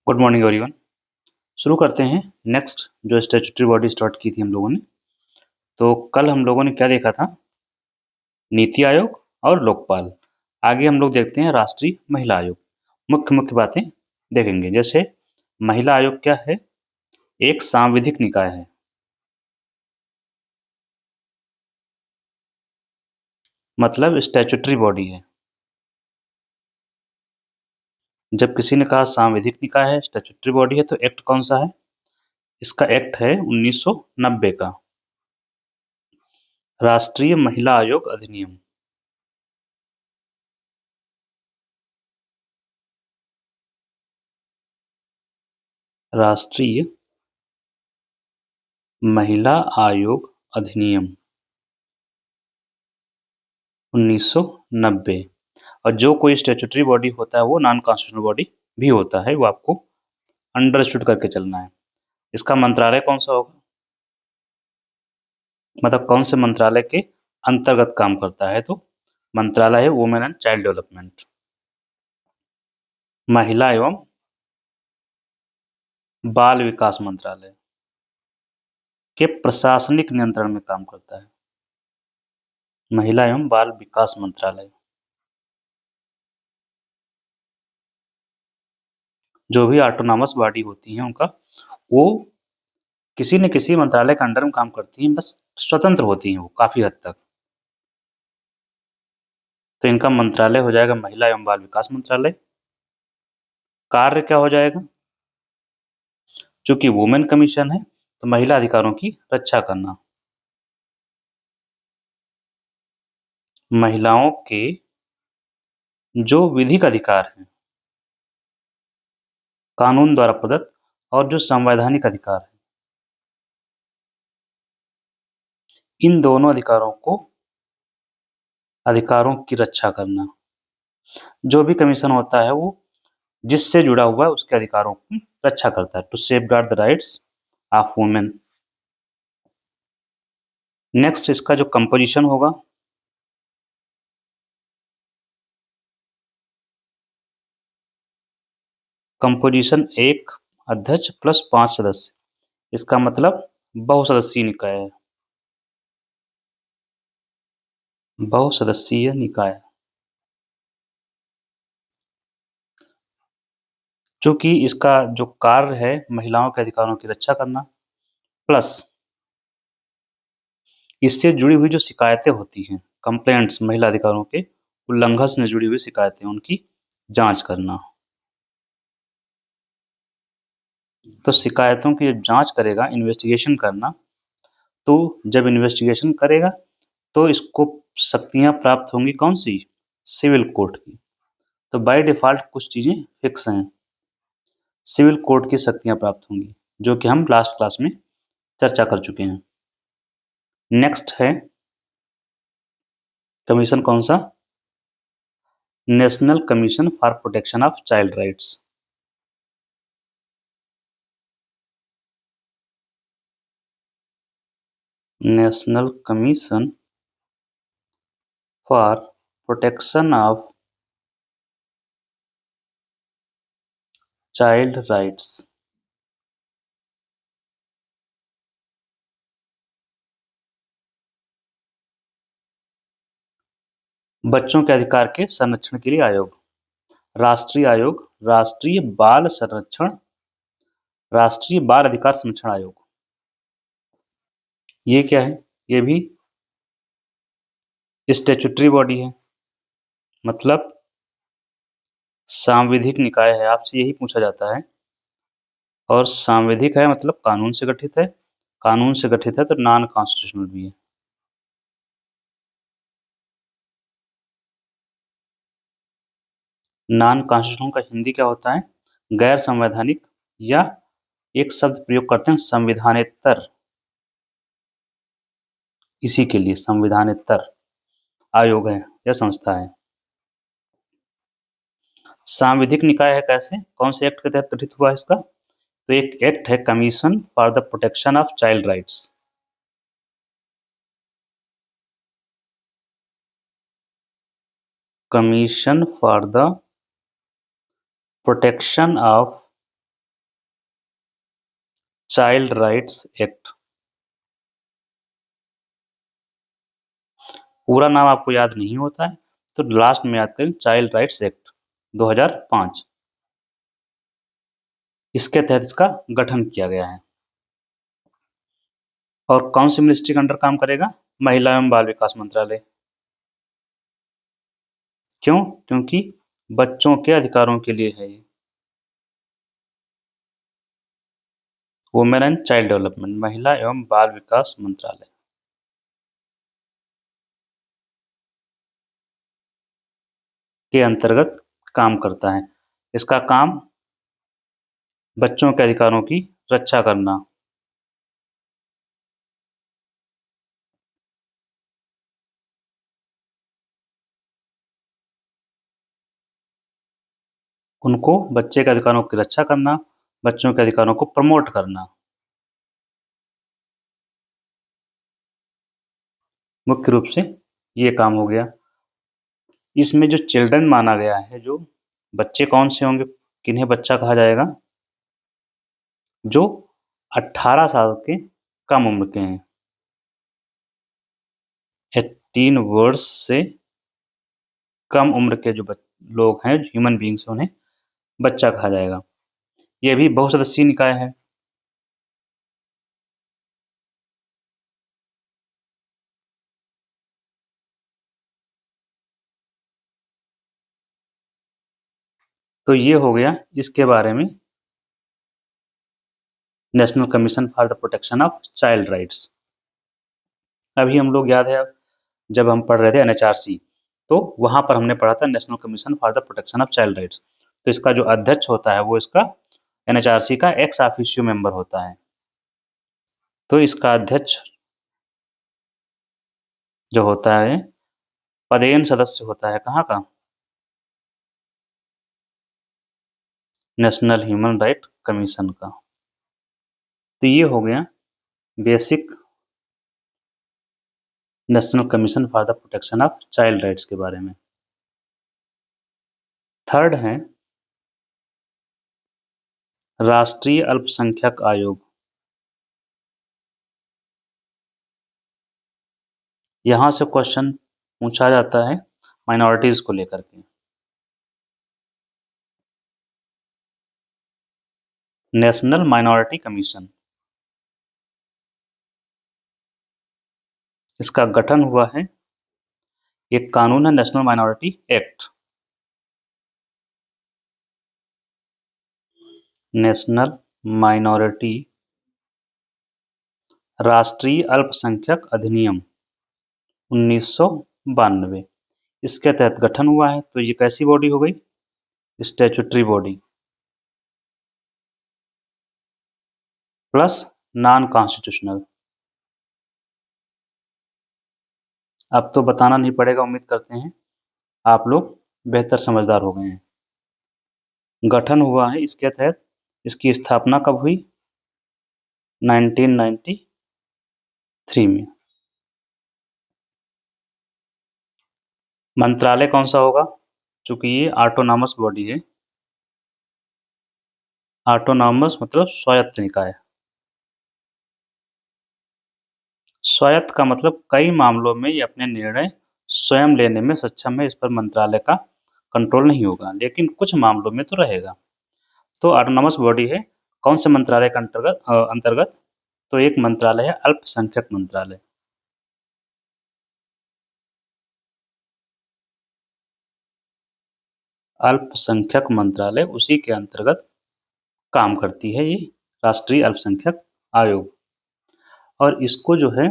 Good morning everyone. शुरू करते हैं नेक्स्ट जो स्टैट्यूटरी बॉडी स्टार्ट की थी हम लोगों ने। तो कल हम लोगों ने क्या देखा था? नीति आयोग और लोकपाल। आगे हम लोग देखते हैं राष्ट्रीय महिला आयोग। मुख्य मुख्य बातें देखेंगे, जैसे महिला आयोग क्या है? एक सांविधिक निकाय है। मतलब स्टैट्यूटरी बॉडी है। जब किसी ने कहा सांविधिक निकाय है, स्टैट्यूटरी बॉडी है, तो एक्ट कौन सा है? इसका एक्ट है 1990 का राष्ट्रीय महिला आयोग अधिनियम। राष्ट्रीय महिला आयोग अधिनियम 1990। और जो कोई स्टैट्यूटरी बॉडी होता है वो नॉन कॉन्स्टिट्यूशनल बॉडी भी होता है, वो आपको अंडरस्टूड करके चलना है। इसका मंत्रालय कौन सा होगा? मतलब कौन से मंत्रालय के अंतर्गत काम करता है? तो मंत्रालय है वुमेन एंड चाइल्ड डेवलपमेंट। महिला एवं बाल विकास मंत्रालय के प्रशासनिक नियंत्रण में काम करता है। महिला एवं बाल विकास मंत्रालय। जो भी ऑटोनॉमस बॉडी होती हैं उनका, वो किसी न किसी मंत्रालय के अंडर में काम करती हैं, बस स्वतंत्र होती हैं वो काफी हद तक। तो इनका मंत्रालय हो जाएगा महिला एवं बाल विकास मंत्रालय। कार्य क्या हो जाएगा? चूंकि वुमेन कमीशन है तो महिला अधिकारों की रक्षा करना। महिलाओं के जो विधिक अधिकार हैं, कानून द्वारा प्रदत्त, और जो संवैधानिक अधिकार है, इन दोनों अधिकारों की रक्षा करना। जो भी कमीशन होता है वो जिससे जुड़ा हुआ है उसके अधिकारों की रक्षा करता है। To safeguard the rights of women. Next इसका जो कंपोजिशन होगा, कंपोजिशन एक अध्यक्ष प्लस 5 सदस्य। इसका मतलब बहुसदस्यीय निकाय है। बहुसदस्यीय निकाय। चूंकि इसका जो कार्य है महिलाओं के अधिकारों की रक्षा करना, प्लस इससे जुड़ी हुई जो शिकायतें होती हैं, कंप्लेंट्स, महिला अधिकारों के उल्लंघन से जुड़ी हुई शिकायतें, उनकी जांच करना। तो शिकायतों की जब जांच करेगा, इन्वेस्टिगेशन करना, तो जब इन्वेस्टिगेशन करेगा तो इसको शक्तियां प्राप्त होंगी कौन सी? सिविल कोर्ट की। तो बाय डिफॉल्ट कुछ चीजें फिक्स हैं। सिविल कोर्ट की शक्तियां प्राप्त होंगी, जो कि हम लास्ट क्लास में चर्चा कर चुके हैं। नेक्स्ट है कमीशन कौन सा? National commission for protection of child rights. National commission for protection of child rights. बच्चों के अधिकार के संरक्षण के लिए आयोग। राष्ट्रीय आयोग, राष्ट्रीय बाल संरक्षण, राष्ट्रीय बाल अधिकार संरक्षण आयोग। ये क्या है? ये भी स्टैट्यूटरी बॉडी है, मतलब सांविधिक निकाय है। आपसे यही पूछा जाता है। और सांविधिक है मतलब कानून से गठित है। कानून से गठित है तो नॉन कॉन्स्टिट्यूशनल भी है। नॉन कॉन्स्टिट्यूशनल का हिंदी क्या होता है? गैर संवैधानिक, या एक शब्द प्रयोग करते हैं संविधानेतर। इसी के लिए संविधानेतर आयोग है या संस्था है। सांविधिक निकाय है कैसे? कौन से एक्ट के तहत गठित हुआ है इसका? तो एक एक्ट है commission for the protection of child rights. Commission for the protection of child rights act. पूरा नाम आपको याद नहीं होता है तो लास्ट में याद करें, चाइल्ड राइट्स एक्ट 2005। इसके तहत इसका गठन किया गया है। और कौन सी मिनिस्ट्री के अंडर काम करेगा? महिला एवं बाल विकास मंत्रालय। क्यों? क्योंकि बच्चों के अधिकारों के लिए है ये। वुमेन एंड चाइल्ड डेवलपमेंट, महिला एवं बाल विकास मंत्रालय के अंतर्गत काम करता है। इसका काम बच्चों के अधिकारों की रक्षा करना। उनको बच्चे के अधिकारों की रक्षा करना, बच्चों के अधिकारों को प्रमोट करना, मुख्य रूप से ये काम हो गया। इसमें जो चिल्ड्रन माना गया है, जो बच्चे कौन से होंगे, किन्हें बच्चा कहा जाएगा? जो 18 साल के कम उम्र के हैं। 18 वर्ष से कम उम्र के जो लोग हैं, ह्यूमन बींग्स, उन्हें बच्चा कहा जाएगा। यह भी बहुसदस्यीय निकाय है। तो ये हो गया इसके बारे में, national commission for the protection of child rights. अभी हम लोग याद है, जब हम पढ़ रहे थे एनएचआरसी, तो वहां पर हमने पढ़ा था national commission for the protection of child rights. तो इसका जो अध्यक्ष होता है वो इसका एनएचआरसी का एक्स ऑफिशियो मेंबर होता है। तो इसका अध्यक्ष जो होता है, पदेन सदस्य होता है, कहाँ का? नेशनल ह्यूमन राइट कमीशन का। तो ये हो गया basic national commission for the protection of child rights के बारे में। थर्ड है राष्ट्रीय अल्पसंख्यक आयोग। यहां से क्वेश्चन पूछा जाता है माइनॉरिटीज को लेकर के। नेशनल माइनॉरिटी कमीशन, इसका गठन हुआ है, एक कानून है national minority act. National minority राष्ट्रीय अल्पसंख्यक अधिनियम 1992, इसके तहत गठन हुआ है। तो ये कैसी बॉडी हो गई? Statutory body plus non constitutional. अब तो बताना नहीं पड़ेगा, उम्मीद करते हैं आप लोग बेहतर समझदार हो गए हैं। गठन हुआ है इसके तहत। इसकी स्थापना कब हुई? 1993 में। मंत्रालय कौन सा होगा? चूंकि ये ऑटोनॉमस बॉडी है। ऑटोनॉमस मतलब स्वायत्त निकाय। स्वायत्त का मतलब कई मामलों में ये अपने निर्णय स्वयं लेने में सक्षम है, इस पर मंत्रालय का कंट्रोल नहीं होगा, लेकिन कुछ मामलों में तो रहेगा। तो ऑटोनॉमस बॉडी है कौन से मंत्रालय के अंतर्गत? तो एक मंत्रालय है अल्पसंख्यक मंत्रालय। अल्पसंख्यक मंत्रालय, उसी के अंतर्गत काम करती है ये राष्ट्रीय अल्पसंख्यक आयोग। और इसको जो है,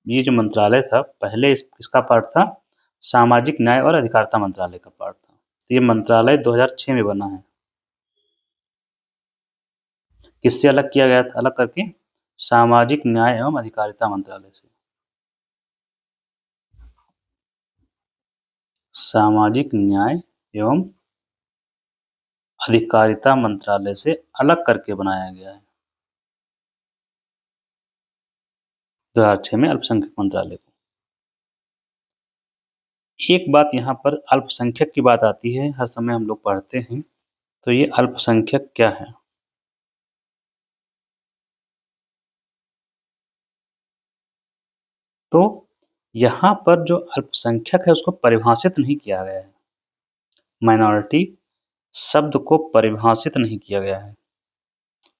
ये जो मंत्रालय था पहले इसका पार्ट था सामाजिक न्याय और अधिकारिता मंत्रालय का पार्ट था। तो ये मंत्रालय 2006 में बना है। किससे अलग किया गया था? अलग करके सामाजिक न्याय एवं अधिकारिता मंत्रालय से। सामाजिक न्याय एवं अधिकारिता मंत्रालय से अलग करके बनाया गया है 2006 में अल्पसंख्यक मंत्रालय को। एक बात यहाँ पर अल्पसंख्यक की बात आती है, हर समय हम लोग पढ़ते हैं। तो ये अल्पसंख्यक क्या है? तो यहाँ पर जो अल्पसंख्यक है उसको परिभाषित नहीं किया गया है। माइनॉरिटी शब्द को परिभाषित नहीं किया गया है।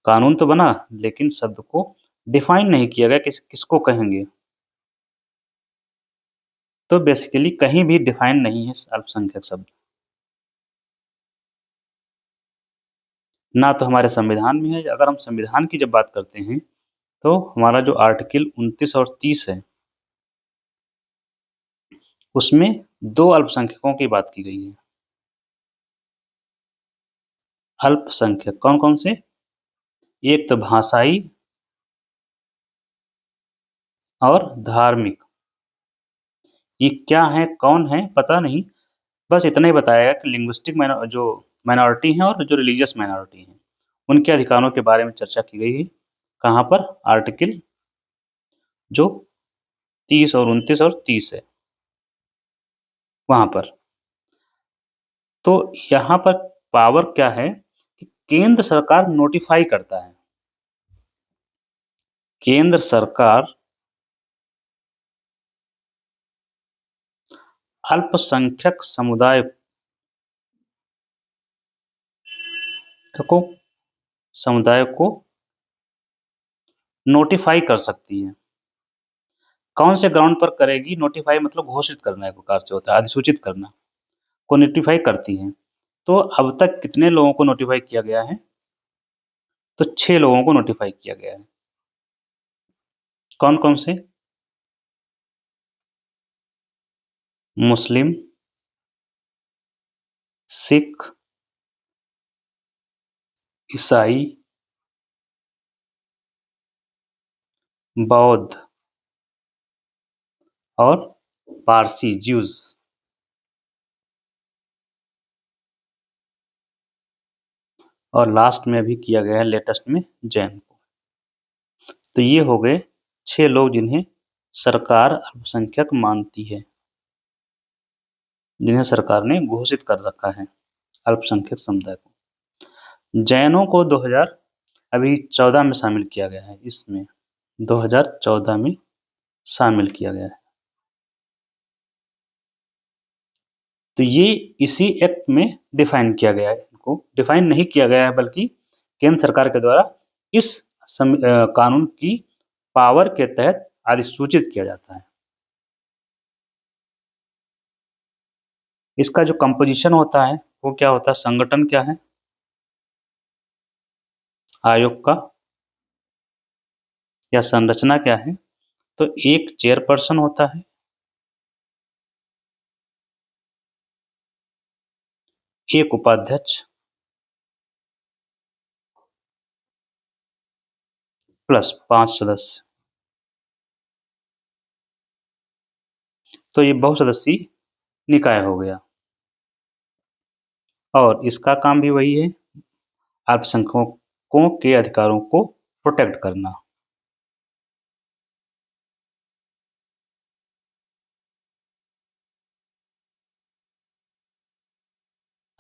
कानून तो बना लेकिन शब्द को डिफाइन नहीं किया गया किसको कहेंगे। तो बेसिकली कहीं भी डिफाइन नहीं है अल्पसंख्यक शब्द, ना तो हमारे संविधान में है। अगर हम संविधान की जब बात करते हैं तो हमारा जो आर्टिकल 29 और 30 है उसमें 2 अल्पसंख्यकों की बात की गई है। अल्पसंख्यक कौन कौन से? एक तो भाषाई और धार्मिक। ये क्या है कौन है पता नहीं, बस इतना ही बताया कि लिंग्विस्टिक जो माइनॉरिटी हैं और जो रिलीजियस माइनॉरिटी हैं उनके अधिकारों के बारे में चर्चा की गई है। कहाँ पर? आर्टिकल जो 30 और 29 और 30 है वहां पर। तो यहाँ पर पावर क्या है कि केंद्र सरकार नोटिफाई करता है। केंद्र सरकार अल्पसंख्यक समुदाय को नोटिफाई कर सकती है। कौन से ग्राउंड पर करेगी? नोटिफाई मतलब घोषित करना एक प्रकार से होता है, अधिसूचित करना को नोटिफाई करती है। तो अब तक कितने लोगों को नोटिफाई किया गया है? तो 6 लोगों को नोटिफाई किया गया है। कौन कौन से? मुस्लिम, सिख, ईसाई, बौद्ध और पारसी ज्यूज। और लास्ट में अभी किया गया है लेटेस्ट में जैन को। तो ये हो गए 6 लोग जिन्हें सरकार अल्पसंख्यक मानती है, जिन्हें सरकार ने घोषित कर रखा है अल्पसंख्यक समुदाय को। जैनों को 2014 में शामिल किया गया है। इसमें 2014 में शामिल किया गया है। तो ये इसी एक्ट में डिफाइन किया गया है। इनको डिफाइन नहीं किया गया है बल्कि केंद्र सरकार के द्वारा इस कानून की पावर के तहत अधिसूचित किया जाता है। इसका जो कंपोजिशन होता है वो क्या होता है? संगठन क्या है आयोग का, या संरचना क्या है? तो एक चेयरपर्सन होता है, एक उपाध्यक्ष प्लस 5 सदस्य। तो ये बहुसदस्यीय निकाय हो गया। और इसका काम भी वही है, अल्पसंख्यकों के अधिकारों को प्रोटेक्ट करना।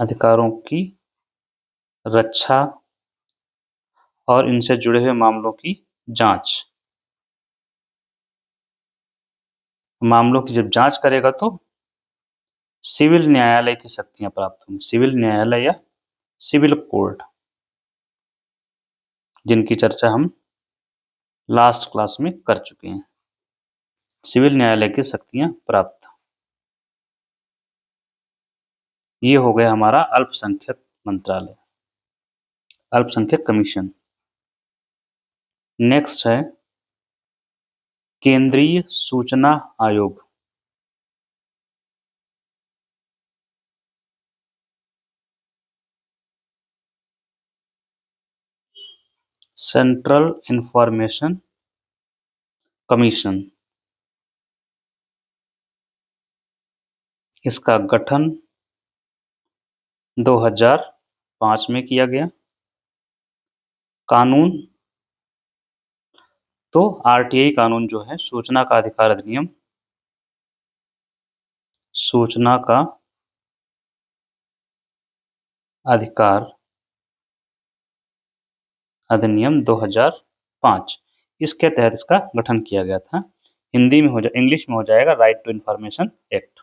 अधिकारों की रक्षा और इनसे जुड़े हुए मामलों की जांच। मामलों की जब जांच करेगा तो सिविल न्यायालय की शक्तियां प्राप्त होंगी। सिविल न्यायालय या सिविल कोर्ट, जिनकी चर्चा हम लास्ट क्लास में कर चुके हैं। सिविल न्यायालय की शक्तियां प्राप्त। ये हो गया हमारा अल्पसंख्यक मंत्रालय, अल्पसंख्यक कमीशन। नेक्स्ट है केंद्रीय सूचना आयोग। Central information commission. इसका गठन 2005 में किया गया। कानून तो आरटीआई कानून जो है, सूचना का अधिकार अधिनियम, सूचना का अधिकार अधिनियम 2005, इसके तहत इसका गठन किया गया था। हिंदी में इंग्लिश में हो जाएगा राइट टू इंफॉर्मेशन एक्ट।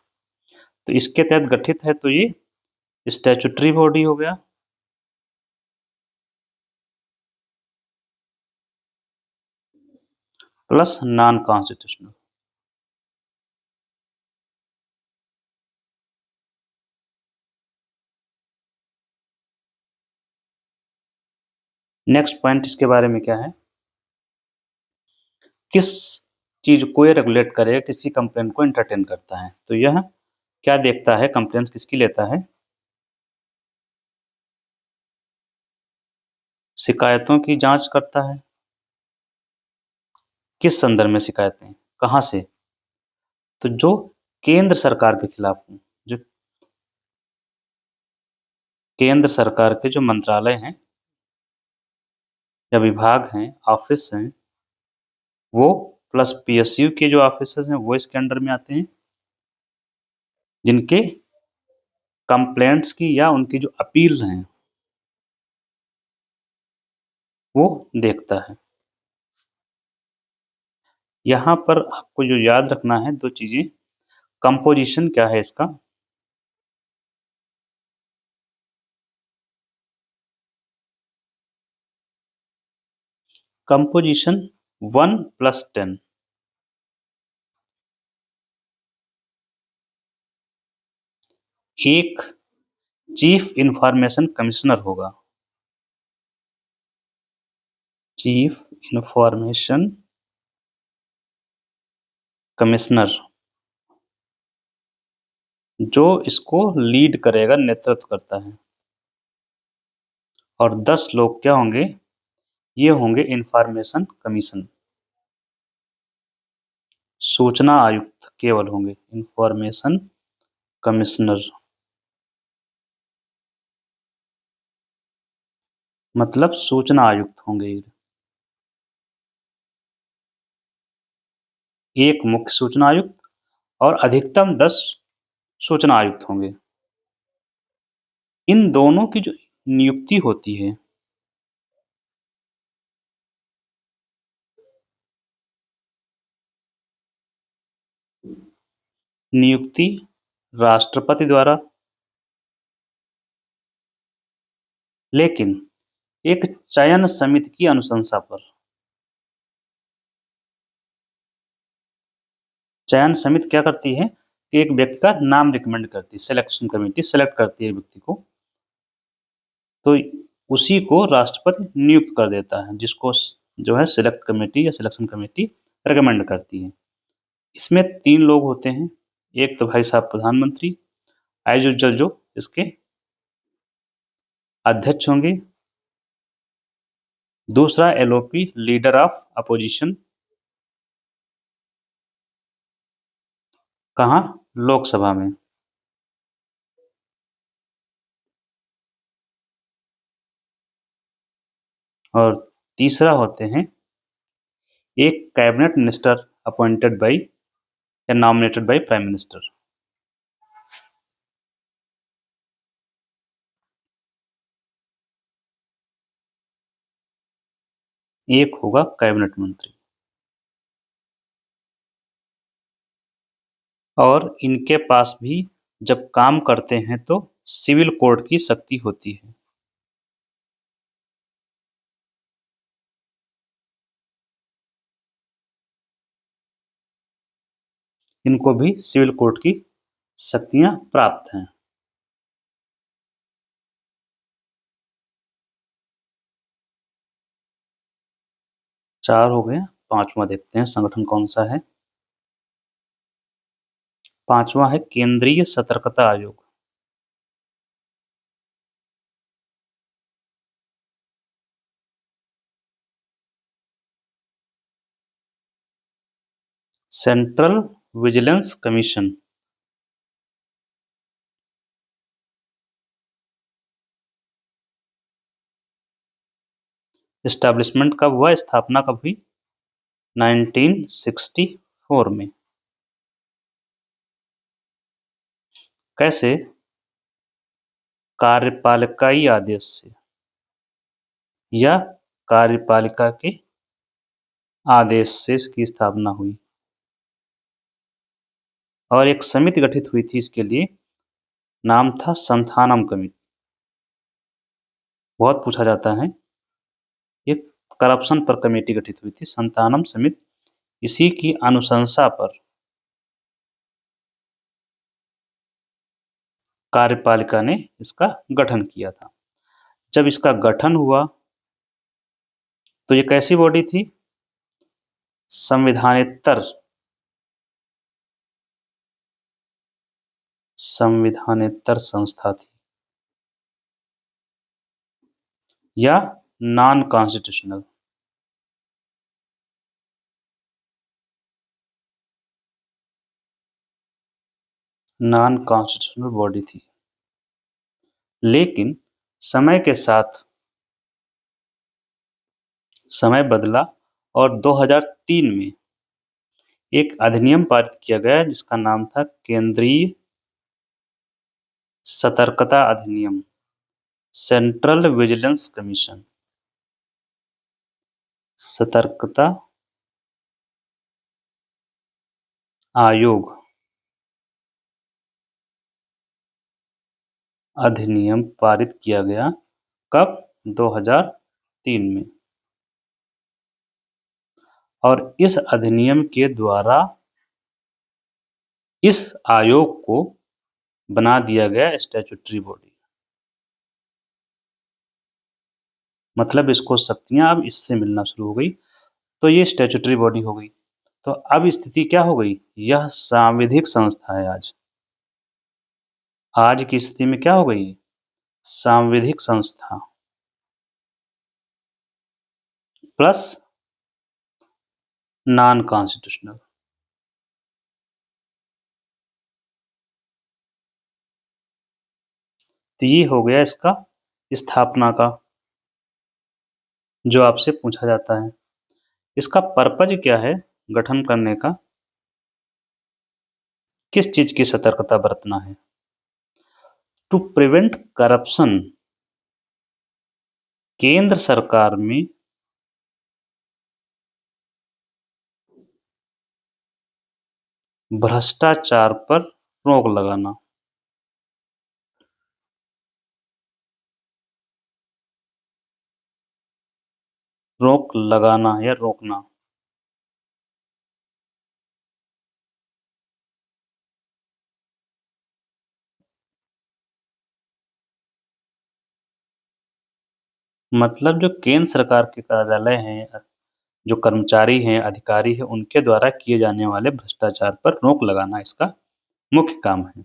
तो इसके तहत गठित है, तो ये स्टैट्यूटरी बॉडी हो गया। Plus non constitutional. Next point इसके बारे में क्या है, किस चीज को ये रेगुलेट करेगा, किसी कंप्लेन को एंटरटेन करता है। तो यह क्या देखता है, कंप्लेंट्स किसकी लेता है, शिकायतों की जांच करता है। किस संदर्भ में शिकायतें, कहां से, तो जो केंद्र सरकार के खिलाफ हो, जो केंद्र सरकार के जो मंत्रालय हैं या विभाग हैं, ऑफिस हैं, वो प्लस पीएसयू के जो ऑफिसर्स हैं वो इसके अंडर में आते हैं, जिनके कंप्लेंट्स की या उनकी जो अपील्स हैं वो देखता है। यहां पर आपको जो याद रखना है दो चीजें, कंपोजिशन क्या है इसका, कंपोजिशन 1+10। एक चीफ इंफॉर्मेशन कमिश्नर होगा, चीफ इंफॉर्मेशन कमिश्नर, जो इसको लीड करेगा, नेतृत्व करता है। और 10 लोग क्या होंगे, ये होंगे इंफॉर्मेशन कमीशन, सूचना आयुक्त केवल होंगे, इंफॉर्मेशन कमिश्नर, मतलब सूचना आयुक्त होंगे। एक मुख्य सूचना आयुक्त और अधिकतम 10 सूचना आयुक्त होंगे। इन दोनों की जो नियुक्ति होती है, नियुक्ति राष्ट्रपति द्वारा, लेकिन एक चयन समिति की अनुशंसा पर। चयन समिति क्या करती है कि एक व्यक्ति का नाम रिकमेंड करती है, सिलेक्शन कमेटी सेलेक्ट करती है व्यक्ति को, तो उसी को राष्ट्रपति नियुक्त कर देता है, जिसको जो है सिलेक्ट कमेटी या सिलेक्शन कमेटी रिकमेंड करती है। इसमें 3 लोग होते हैं, एक तो भाई साहब प्रधानमंत्री एज यूजुअल जो इसके अध्यक्ष होंगे, दूसरा एलओपी लीडर ऑफ अपोजिशन, कहाँ, लोकसभा में, और तीसरा होते हैं एक कैबिनेट मिनिस्टर अपॉइंटेड बाय या नॉमिनेटेड बाय प्राइम मिनिस्टर। एक होगा कैबिनेट मंत्री। और इनके पास भी जब काम करते हैं तो सिविल कोर्ट की शक्ति होती है। इनको भी सिविल कोर्ट की शक्तियां प्राप्त हैं। 4 हो गए, 5वां देखते हैं संगठन कौन सा है। 5वां है केंद्रीय सतर्कता आयोग। Central vigilance commission. एस्टैब्लिशमेंट कब हुआ, स्थापना कब हुई, 1964 में। कैसे, कार्यपालिकाई आदेश से या कार्यपालिका के आदेश से इसकी स्थापना हुई। और एक समिति गठित हुई थी इसके लिए, नाम था संथानम कमिटी। बहुत पूछा जाता है। एक करप्शन पर कमेटी गठित हुई थी, संथानम समिति। इसी की अनुशंसा पर कार्यपालिका ने इसका गठन किया था। जब इसका गठन हुआ तो ये कैसी बॉडी थी? संविधानेतर संस्था थी, या non constitutional. Non constitutional body थी। लेकिन समय के साथ समय बदला और 2003 में एक अधिनियम पारित किया गया जिसका नाम था केंद्रीय सतर्कता अधिनियम, सेंट्रल विजिलेंस कमीशन। सतर्कता आयोग अधिनियम पारित किया गया। कब? 2003 में। और इस अधिनियम के द्वारा इस आयोग को बना दिया गया स्टैट्यूटरी बॉडी। मतलब इसको शक्तियां अब इससे मिलना शुरू हो गई, तो ये स्टैट्यूटरी बॉडी हो गई। तो अब स्थिति क्या हो गई? यह सांविधिक संस्था है। आज की स्थिति में क्या हो गई? सांविधिक संस्था प्लस नॉन कॉन्स्टिट्यूशनल। तो ये हो गया इसका स्थापना का, जो आपसे पूछा जाता है। इसका पर्पज क्या है गठन करने का? किस चीज की सतर्कता बरतना है? To prevent corruption. केंद्र सरकार में भ्रष्टाचार पर रोक लगाना। रोक लगाना या रोकना। मतलब जो केंद्र सरकार के कार्यालय हैं, जो कर्मचारी हैं, अधिकारी हैं, उनके द्वारा किए जाने वाले भ्रष्टाचार पर रोक लगाना इसका मुख्य काम है।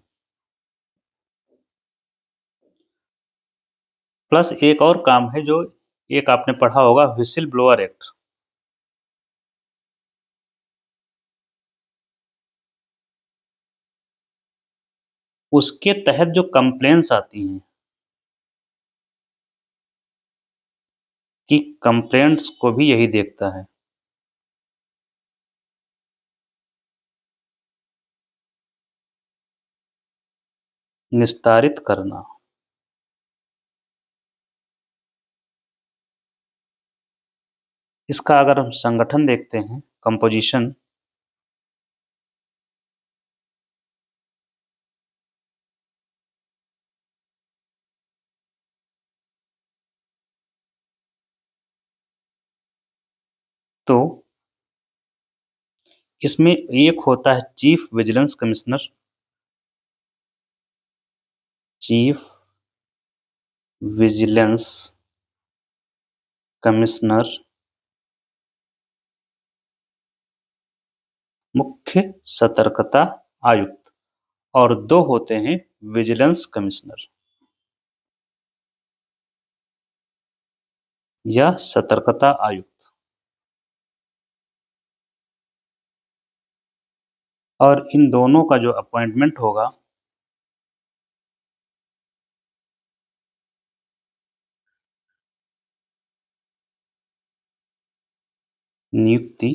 प्लस एक और काम है जो एक आपने पढ़ा होगा, व्हिसिल ब्लोअर एक्ट। उसके तहत जो कंप्लेंट्स आती हैं कि कंप्लेंट्स को भी यही देखता है। निस्तारित करना। इसका अगर हम संगठन देखते हैं, कंपोजिशन, तो इसमें एक होता है chief vigilance commissioner. Chief vigilance commissioner, मुख्य सतर्कता आयुक्त, और दो होते हैं विजिलेंस कमिश्नर या सतर्कता आयुक्त। और इन दोनों का जो अपॉइंटमेंट होगा नियुक्ति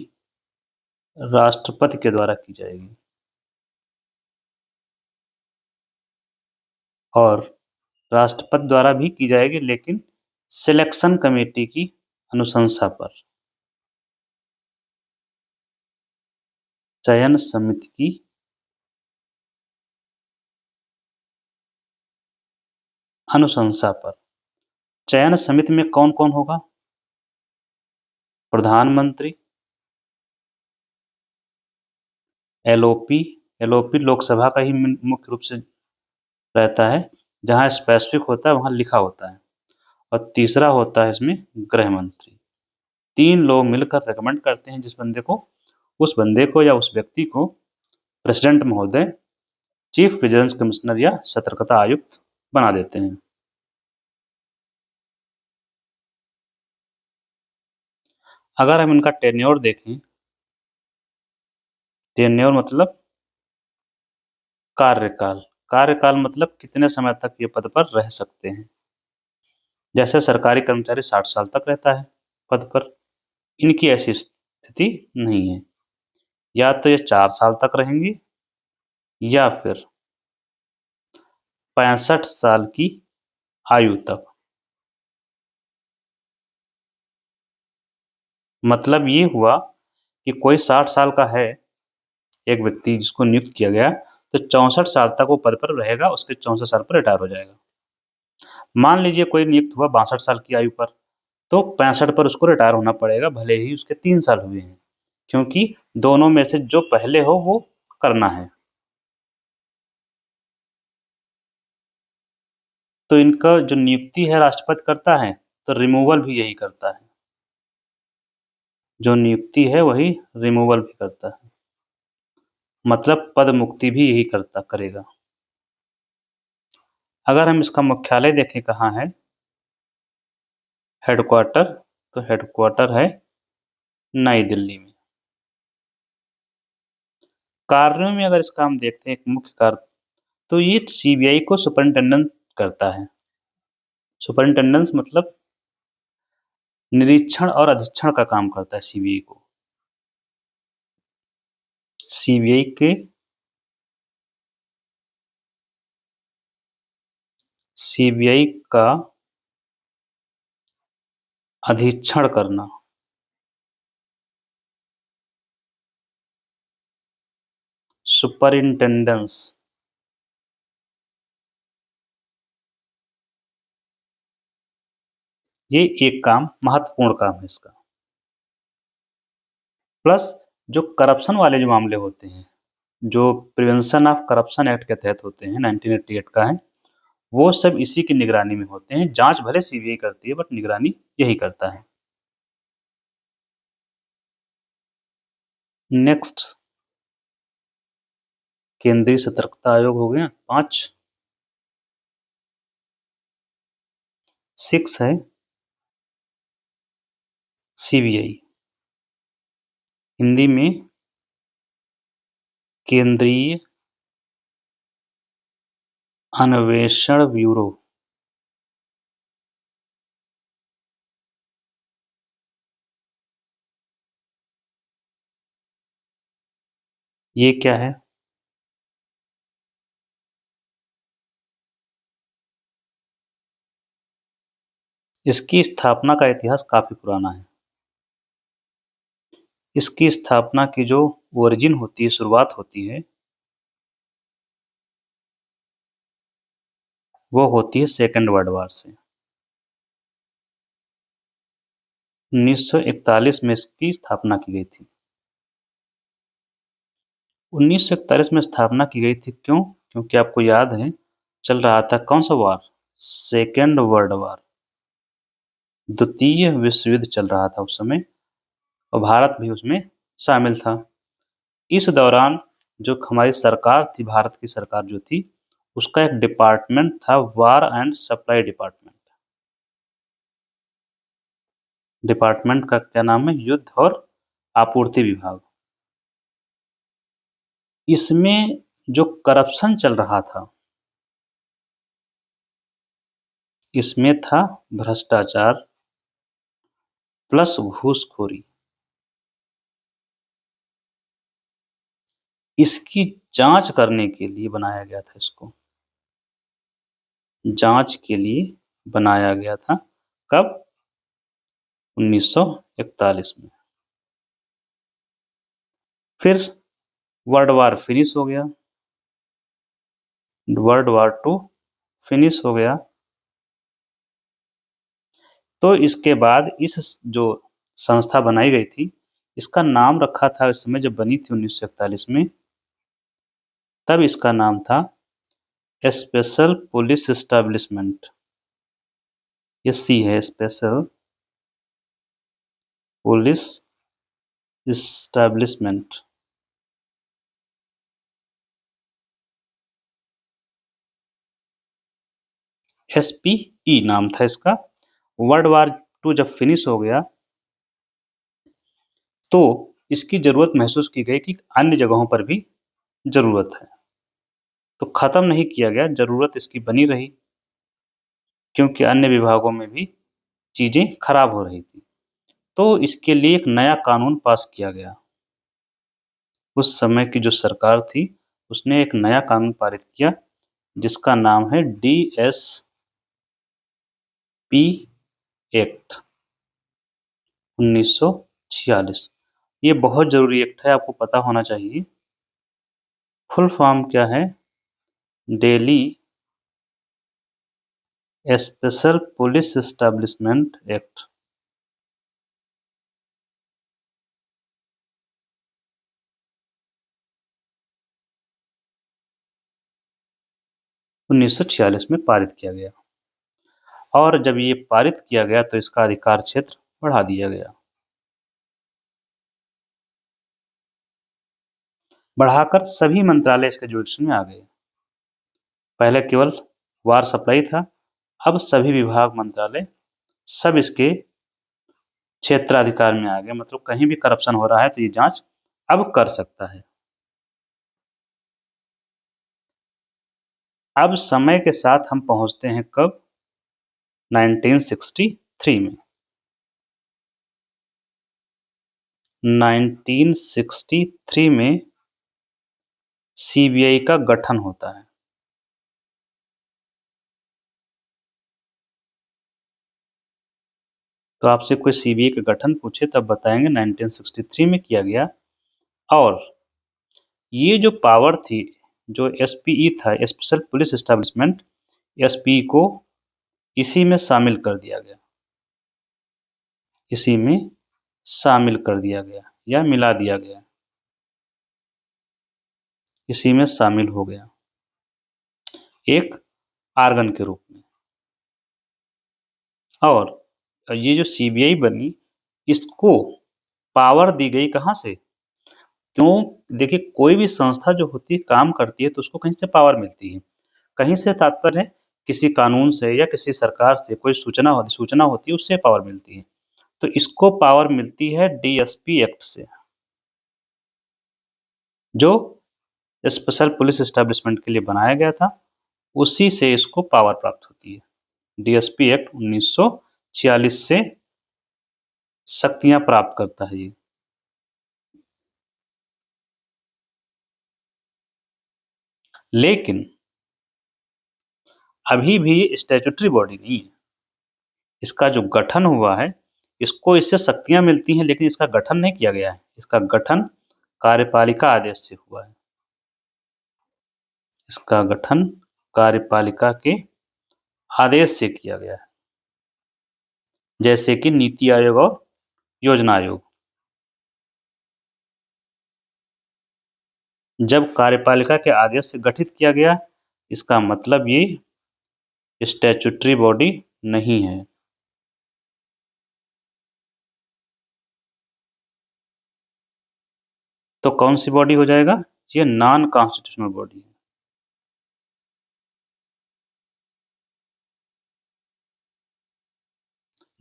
राष्ट्रपति के द्वारा की जाएगी, और राष्ट्रपति द्वारा भी की जाएगी, लेकिन सिलेक्शन कमेटी की अनुशंसा पर, चयन समिति की अनुशंसा पर। चयन समिति में कौन कौन होगा? प्रधानमंत्री, एलओपी, एलओपी लोकसभा का ही मुख्य रूप से रहता है, जहां स्पेसिफिक होता है वहां लिखा होता है। और तीसरा होता है इसमें गृह मंत्री। 3 लोग मिलकर रेकमेंड करते हैं उस बंदे को या उस व्यक्ति को प्रेसिडेंट महोदय चीफ विजिलेंस कमिश्नर या सतर्कता आयुक्त बना देते हैं। अगर हम इनका टेन्योर देखें, टेन्योर मतलब कार्यकाल, कार्यकाल मतलब कितने समय तक ये पद पर रह सकते हैं। जैसे सरकारी कर्मचारी 60 साल तक रहता है पद पर, इनकी ऐसी स्थिति नहीं है। या तो ये 4 साल तक रहेंगे या फिर 65 साल की आयु तक। मतलब ये हुआ कि कोई 60 साल का है एक व्यक्ति जिसको नियुक्त किया गया, तो 64 साल तक वो पद पर रहेगा, उसके 64 साल पर रिटायर हो जाएगा। मान लीजिए कोई नियुक्त हुआ 62 साल की आयु पर, तो 65 पर उसको रिटायर होना पड़ेगा, भले ही उसके 3 साल हुए हैं, क्योंकि दोनों में से जो पहले हो वो करना है। तो इनका जो नियुक्ति है राष्ट्रपति करता है, तो रिमूवल भी यही करता है। जो नियुक्ति है वही रिमूवल भी करता है, मतलब पद मुक्ति भी यही करेगा। अगर हम इसका मुख्यालय देखें कहाँ है, हेडक्वार्टर, तो हेडक्वार्टर है नई दिल्ली में। कार्यों में अगर इसका हम देखते हैं एक मुख्य कार्य, तो ये सीबीआई को सुपरिंटेंडेंट करता है। सुपरिंटेंडेंस मतलब निरीक्षण और अधीक्षण का काम करता है सीबीआई को। सीबीआई के सीबीआई का अधीक्षण करना, सुपरिंटेंडेंस, ये एक काम महत्वपूर्ण काम है इसका। प्लस जो करप्शन वाले जो मामले होते हैं, जो प्रिवेंशन ऑफ करप्शन एक्ट के तहत होते हैं, 1988 का है, वो सब इसी की निगरानी में होते हैं। जांच भले सीबीआई करती है, बट निगरानी यही करता है। नेक्स्ट, केंद्रीय सतर्कता आयोग हो गया 5। 6 है सीबीआई, हिंदी में केंद्रीय अन्वेषण ब्यूरो। ये क्या है? इसकी स्थापना का इतिहास काफी पुराना है। इसकी स्थापना की जो ओरिजिन होती है, शुरुआत होती है, वो होती है सेकेंड वर्ल्ड वार से। 1941 में इसकी स्थापना की गई थी। 1941 में स्थापना की गई थी, क्यों? क्योंकि आपको याद है चल रहा था कौन सा वार? सेकेंड वर्ल्ड वार, द्वितीय विश्व युद्ध चल रहा था उस समय, और भारत भी उसमें शामिल था। इस दौरान जो हमारी सरकार थी, भारत की सरकार जो थी, उसका एक डिपार्टमेंट था, war and supply department. Department का क्या नाम है? युद्ध और आपूर्ति विभाग। इसमें जो करप्शन चल रहा था, इसमें था भ्रष्टाचार प्लस घूसखोरी। इसकी जांच करने के लिए बनाया गया था इसको, जांच के लिए बनाया गया था। कब? 1941 में। फिर वर्ल्ड वार फिनिश हो गया, वर्ल्ड वार 2 फिनिश हो गया, तो इसके बाद इस जो संस्था बनाई गई थी, इसका नाम रखा था उस समय जब बनी थी 1941 में, तब इसका नाम था स्पेशल पुलिस एस्टेब्लिशमेंट। ये सी है, स्पेशल पुलिस एस्टेब्लिशमेंट। SPE नाम था इसका। वर्ल्ड वार 2 जब फिनिश हो गया तो इसकी जरूरत महसूस की गई कि अन्य जगहों पर भी जरूरत है, तो खत्म नहीं किया गया, जरूरत इसकी बनी रही क्योंकि अन्य विभागों में भी चीजें खराब हो रही थी। तो इसके लिए एक नया कानून पास किया गया। उस समय की जो सरकार थी उसने एक नया कानून पारित किया जिसका नाम है DSP एक्ट 1946। ये बहुत जरूरी एक्ट है, आपको पता होना चाहिए। फुल फॉर्म क्या है? Delhi special police establishment act. उन्नीस सौ 46 में पारित किया गया और जब ये पारित किया गया तो इसका अधिकार क्षेत्र बढ़ा दिया गया, बढ़ाकर सभी मंत्रालय इसके जुरिडिक्शन में आ गए। पहले केवल वार सप्लाई था, अब सभी विभाग मंत्रालय सब इसके क्षेत्राधिकार में आ गए, मतलब कहीं भी करप्शन हो रहा है तो ये जांच अब कर सकता है। अब समय के साथ हम पहुंचते हैं कब? 1963 में। 1963 में CBI का गठन होता है। तो आपसे कोई CBI का गठन पूछे तब बताएंगे 1963 में किया गया। और ये जो पावर थी, जो SPE था, स्पेशल पुलिस एस्टेब्लिशमेंट, SPE को इसी में शामिल कर दिया गया, इसी में शामिल कर दिया गया या मिला दिया गया, इसी में शामिल हो गया एक आर्गन के रूप में। और ये जो CBI बनी, इसको पावर दी गई कहां से? क्यों? देखिए, कोई भी संस्था जो होती है काम करती है तो उसको कहीं से पावर मिलती है। कहीं से तात्पर्य है किसी कानून से या किसी सरकार से कोई सूचना होती है, उससे पावर मिलती है। तो इसको पावर मिलती है DSP एक्ट से, जो स्पेशल पुलिस एस्टेब्लिशमेंट के लिए बनाया गया था, उसी से इसको पावर प्राप्त होती है। DSP एक्ट 1946 से शक्तियां प्राप्त करता है ये। लेकिन अभी भी स्टैट्यूटरी बॉडी नहीं है। इसका जो गठन हुआ है, इसको इससे शक्तियां मिलती हैं लेकिन इसका गठन नहीं किया गया है। इसका गठन कार्यपालिका आदेश से हुआ है। इसका गठन कार्यपालिका के आदेश से किया गया है, जैसे कि नीति आयोग और योजना आयोग। जब कार्यपालिका के आदेश से गठित किया गया, इसका मतलब ये स्टैट्यूटरी बॉडी नहीं है। तो कौन सी बॉडी हो जाएगा? ये नॉन कॉन्स्टिट्यूशनल बॉडी है।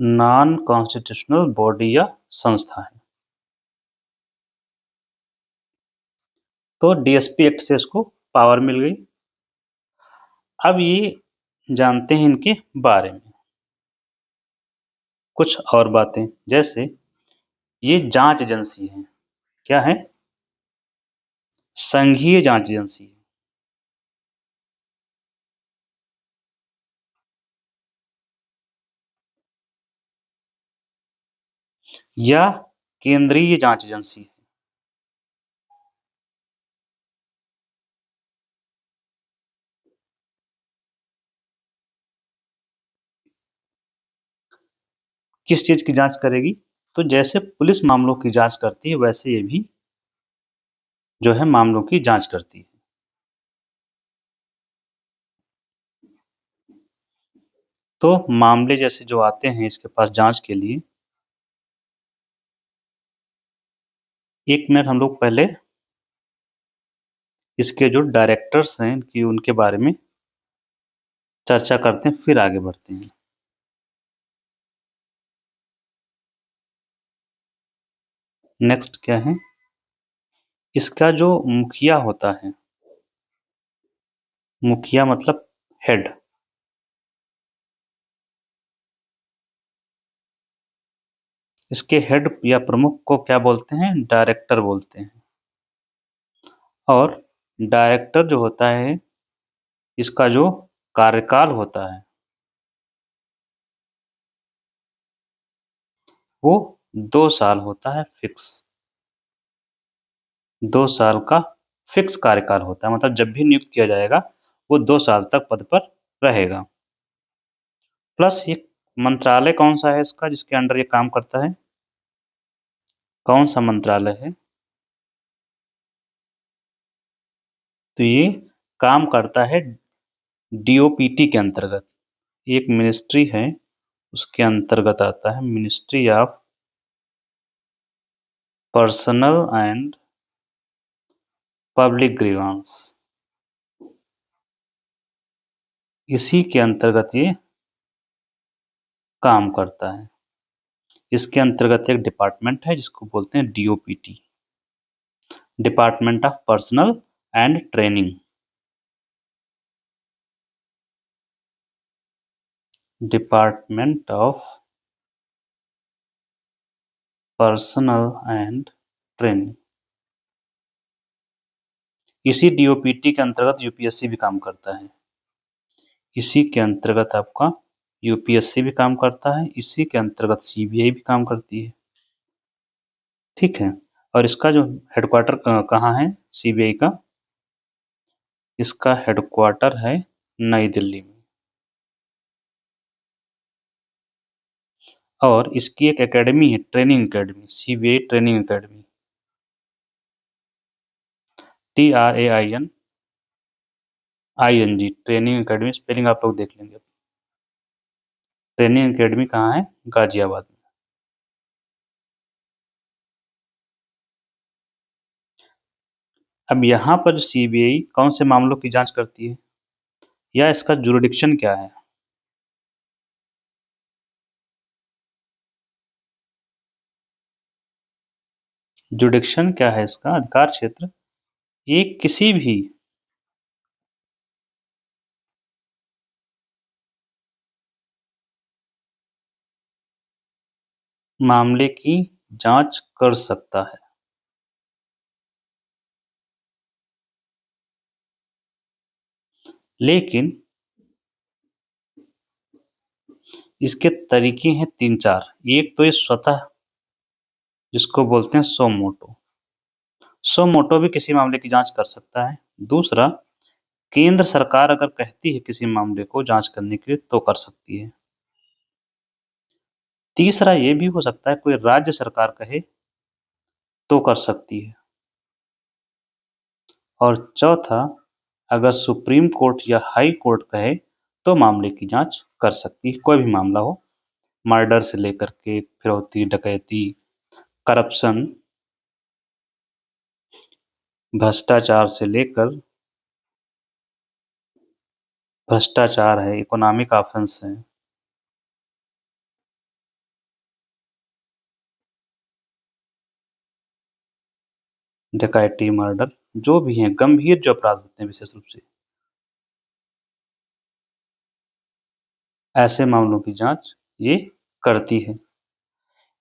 नॉन कॉन्स्टिट्यूशनल बॉडी या संस्था है। तो DSP एक्ट से इसको पावर मिल गई। अब ये जानते हैं इनके बारे में कुछ और बातें, जैसे ये जांच एजेंसी है। क्या है? संघीय जांच एजेंसी है। या केंद्रीय जांच एजेंसी है। किस चीज की जांच करेगी? तो जैसे पुलिस मामलों की जांच करती है वैसे ये भी जो है मामलों की जांच करती है। तो मामले जैसे जो आते हैं इसके पास जांच के लिए, एक मिनट हम लोग पहले इसके जो डायरेक्टर्स हैं कि उनके बारे में चर्चा करते हैं, फिर आगे बढ़ते हैं। नेक्स्ट क्या है? इसका जो मुखिया होता है, मुखिया मतलब हेड, इसके हेड या प्रमुख को क्या बोलते हैं? डायरेक्टर बोलते हैं। और डायरेक्टर जो होता है इसका जो कार्यकाल होता है वो 2 साल होता है फिक्स। 2 साल का फिक्स कार्यकाल होता है, मतलब जब भी नियुक्त किया जाएगा वो 2 साल तक पद पर रहेगा। प्लस ये मंत्रालय कौन सा है इसका जिसके अंडर ये काम करता है? कौन सा मंत्रालय है? तो ये काम करता है डीओपीटी के अंतर्गत। एक मिनिस्ट्री है उसके अंतर्गत आता है, ministry of personal and public grievance. इसी के अंतर्गत ये काम करता है। इसके अंतर्गत एक डिपार्टमेंट है जिसको बोलते हैं DOPT, department of personal and training. Department of personal and training. इसी डीओपीटी के अंतर्गत यूपीएससी भी काम करता है। इसी के अंतर्गत आपका यूपीएससी भी काम करता है, इसी के अंतर्गत सीबीआई भी काम करती है। ठीक है। और इसका जो हेडक्वार्टर कहाँ है सीबीआई का? इसका हेडक्वार्टर है नई दिल्ली में। और इसकी एक एकेडमी है, training academy, CBI training academy, TRAINING, training academy. Spelling आप लोग देख लेंगे। ट्रेनिंग एकेडमी कहाँ है? गाजियाबाद में। अब यहाँ पर सीबीआई कौन से मामलों की जांच करती है या इसका जुरिडिक्शन क्या है? जुरिडिक्शन क्या है इसका अधिकार क्षेत्र? ये किसी भी मामले की जांच कर सकता है। लेकिन इसके तरीके हैं 3-4। एक तो ये स्वतः, जिसको बोलते हैं सो मोटो, सो मोटो भी किसी मामले की जांच कर सकता है। दूसरा, केंद्र सरकार अगर कहती है किसी मामले को जांच करने के लिए तो कर सकती है। तीसरा ये भी हो सकता है कोई राज्य सरकार कहे तो कर सकती है। और चौथा, अगर सुप्रीम कोर्ट या हाई कोर्ट कहे तो मामले की जांच कर सकती है। कोई भी मामला हो, मर्डर से लेकर के फिरौती, डकैती, करप्शन, भ्रष्टाचार से लेकर, भ्रष्टाचार है, इकोनॉमिक ऑफेंस है, डकैती, मर्डर, जो भी हैं गंभीर जो अपराध होते हैं विशेष रूप से, ऐसे मामलों की जांच ये करती है।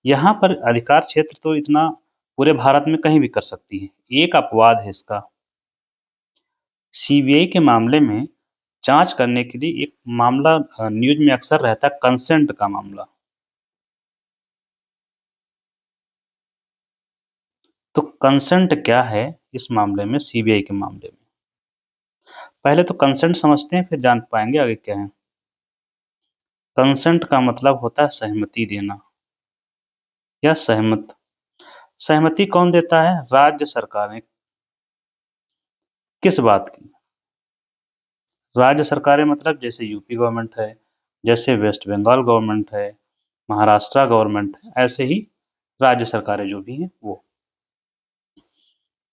यहाँ पर अधिकार क्षेत्र तो इतना पूरे भारत में कहीं भी कर सकती है। एक अपवाद है इसका, सीबीआई के मामले में जांच करने के लिए एक मामला न्यूज में अक्सर रहता है, कंसेंट का मामला। तो कंसेंट क्या है इस मामले में, सीबीआई के मामले में? पहले तो कंसेंट समझते हैं, फिर जान पाएंगे आगे क्या है। कंसेंट का मतलब होता है सहमति देना। या सहमत। सहमति कौन देता है? राज्य सरकारें। किस बात की? राज्य सरकारें मतलब जैसे यूपी गवर्नमेंट है, जैसे वेस्ट बंगाल गवर्नमेंट है, महाराष्ट्र गवर्नमेंट है, ऐसे ही राज्य सरकारें जो भी हैं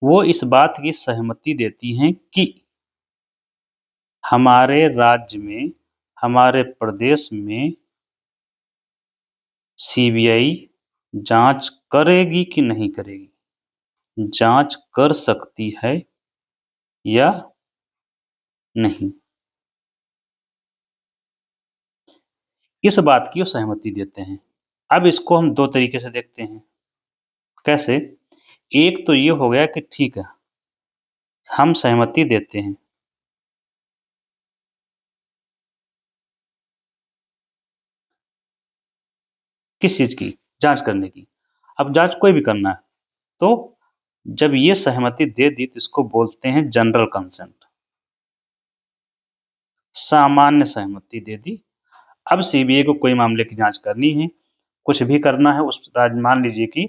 वो इस बात की सहमति देती हैं कि हमारे राज्य में, हमारे प्रदेश में सीबीआई जांच करेगी कि नहीं करेगी, जांच कर सकती है या नहीं, इस बात की वो सहमति देते हैं। अब इसको हम दो तरीके से देखते हैं। कैसे? एक तो ये हो गया कि ठीक है, हम सहमति देते हैं। किस चीज की? जांच करने की। अब जांच कोई भी करना है तो जब ये सहमति दे दी तो इसको बोलते हैं जनरल कंसेंट, सामान्य सहमति दे दी। अब सीबीआई को कोई मामले की जांच करनी है, कुछ भी करना है उस राज्य, मान लीजिए कि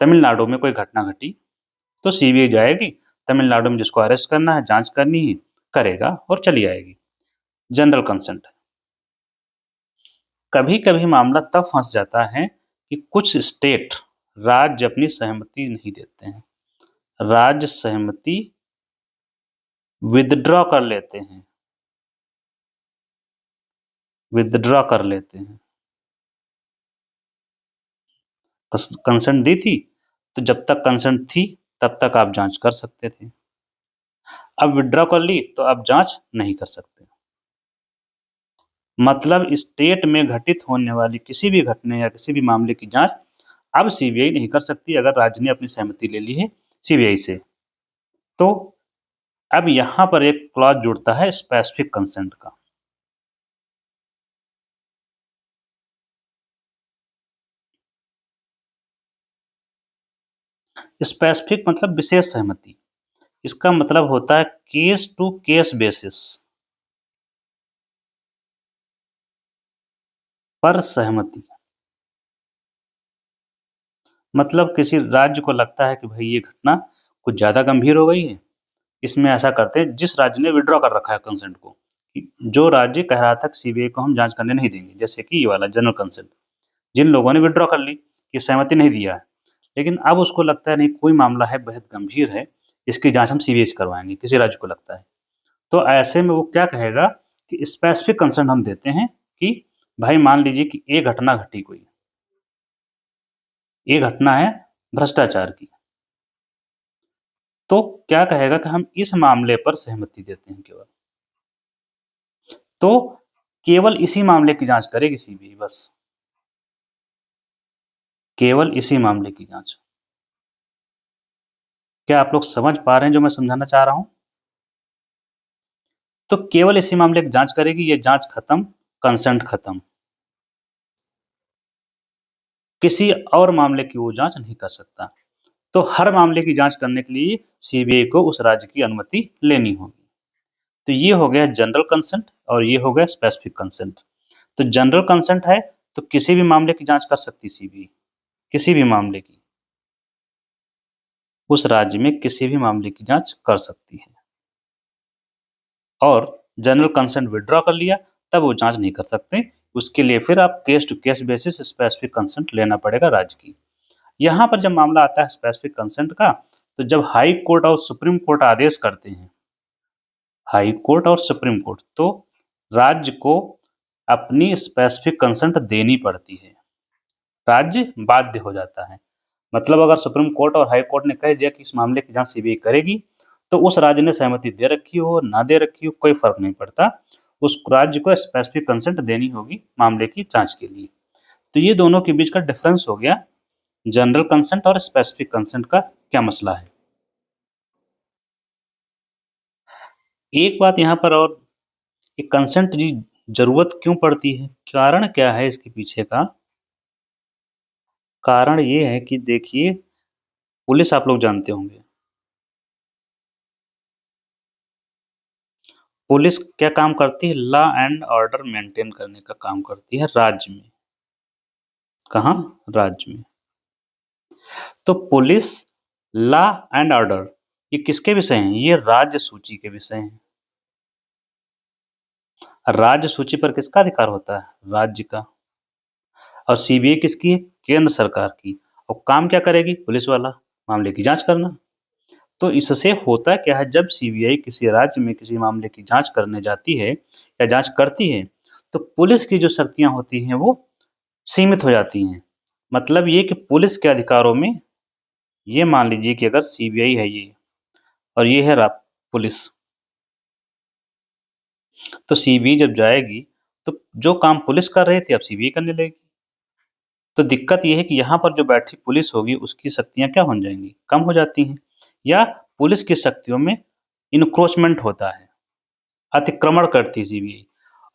तमिलनाडु में कोई घटना घटी तो सीबीआई जाएगी, तमिलनाडु में जिसको अरेस्ट करना है, जांच करनी है, करेगा और चली आएगी। जनरल कंसेंट है। कभी कभी मामला तब फंस जाता है कि कुछ स्टेट, राज्य अपनी सहमति नहीं देते हैं, राज्य सहमति विदड्रॉ कर लेते हैं, विदड्रॉ कर लेते हैं। कंसेंट दी थी तो जब तक कंसेंट थी तब तक आप जांच कर सकते थे, अब विदड्रॉ कर ली तो अब जांच नहीं कर सकते। मतलब स्टेट में घटित होने वाली किसी भी घटना या किसी भी मामले की जांच अब सीबीआई नहीं कर सकती अगर राज्य ने अपनी सहमति ले ली है सीबीआई से। तो अब यहां पर एक क्लॉज जुड़ता है स्पेसिफिक कंसेंट का। स्पेसिफिक मतलब विशेष सहमति। इसका मतलब होता है केस टू केस बेसिस पर सहमति। मतलब किसी राज्य को लगता है कि भाई ये घटना कुछ ज्यादा गंभीर हो गई है, इसमें ऐसा करते हैं, जिस राज्य ने विड्रॉ कर रखा है कंसेंट को, जो राज्य कह रहा था सीबीआई को हम जांच करने नहीं देंगे, जैसे कि ये वाला जनरल कंसेंट, जिन लोगों ने विड्रॉ कर ली, ये सहमति नहीं दिया है, लेकिन अब उसको लगता है नहीं कोई मामला है बेहद गंभीर है, इसकी जांच हम सीबीआई से करवाएंगे, किसी राज्य को लगता है, तो ऐसे में वो क्या कहेगा कि स्पेसिफिक कंसेंट हम देते हैं कि भाई मान लीजिए कि एक घटना घटी, कोई ये घटना है भ्रष्टाचार की, तो क्या कहेगा कि हम इस मामले पर सहमति देते हैं केवल, तो केवल इसी मामले की जांच करेगी सीबीआई, बस केवल इसी मामले की जांच। क्या आप लोग समझ पा रहे हैं जो मैं समझाना चाह रहा हूं? तो केवल इसी मामले की जांच करेगी, ये जांच खत्म, कंसेंट खत्म, किसी और मामले की वो जांच नहीं कर सकता। तो हर मामले की जांच करने के लिए सीबीआई को उस राज्य की अनुमति लेनी होगी। तो ये हो गया जनरल कंसेंट और ये हो गया स्पेसिफिक कंसेंट। तो जनरल कंसेंट है तो किसी भी मामले की जांच कर सकती सीबीआई, किसी भी मामले की, उस राज्य में किसी भी मामले की जांच कर सकती है। और जनरल कंसेंट विड्रॉ कर लिया तब वो जांच नहीं कर सकते, उसके लिए फिर आप case to case basis specific consent लेना पड़ेगा राज्य की। यहाँ पर जब मामला आता है स्पेसिफिक कंसेंट का, तो जब हाई कोर्ट और सुप्रीम कोर्ट आदेश करते हैं, हाई कोर्ट और सुप्रीम कोर्ट, तो राज्य को अपनी स्पेसिफिक कंसेंट देनी पड़ती है, राज्य बाध्य हो जाता है। मतलब अगर सुप्रीम कोर्ट और हाई कोर्ट ने कह दिया कि इस मामले की जांच सीबीआई करेगी, तो उस राज्य ने सहमति दे रखी हो ना दे रखी हो कोई फर्क नहीं पड़ता, उस राज्य को स्पेसिफिक कंसेंट देनी होगी मामले की जांच के लिए। तो ये दोनों के बीच का डिफरेंस हो गया, जनरल कंसेंट और स्पेसिफिक कंसेंट का क्या मसला है। एक बात यहाँ पर और, ये कंसेंट की जरूरत क्यों पड़ती है, कारण क्या है इसके पीछे का? कारण ये है कि देखिए, पुलिस आप लोग जानते होंगे, पुलिस क्या काम करती है? लॉ एंड ऑर्डर मेंटेन करने का काम करती है राज्य में। कहाँ? राज्य में। तो पुलिस, लॉ एंड ऑर्डर ये किसके विषय हैं? ये राज्य सूची के विषय हैं। राज्य सूची पर किसका अधिकार होता है? राज्य का। और सीबीआई किसकी है? केंद्र सरकार की। और काम क्या करेगी? पुलिस वाला, मामले की जांच करना। तो इससे होता क्या है, जब सीबीआई किसी राज्य में किसी मामले की जांच करने जाती है या जांच करती है, तो पुलिस की जो शक्तियां होती हैं वो सीमित हो जाती हैं। मतलब ये कि पुलिस के अधिकारों में, ये मान लीजिए कि अगर सीबीआई है ये और ये है पुलिस, तो सीबीआई जब जाएगी तो जो काम पुलिस कर रही थी अब सीबीआई करने लगेगी। तो दिक्कत ये है कि यहाँ पर जो बैठी पुलिस होगी उसकी शक्तियां क्या हो जाएंगी? कम हो जाती हैं, या पुलिस की शक्तियों में इनक्रोचमेंट होता है, अतिक्रमण करती है सीबीआई।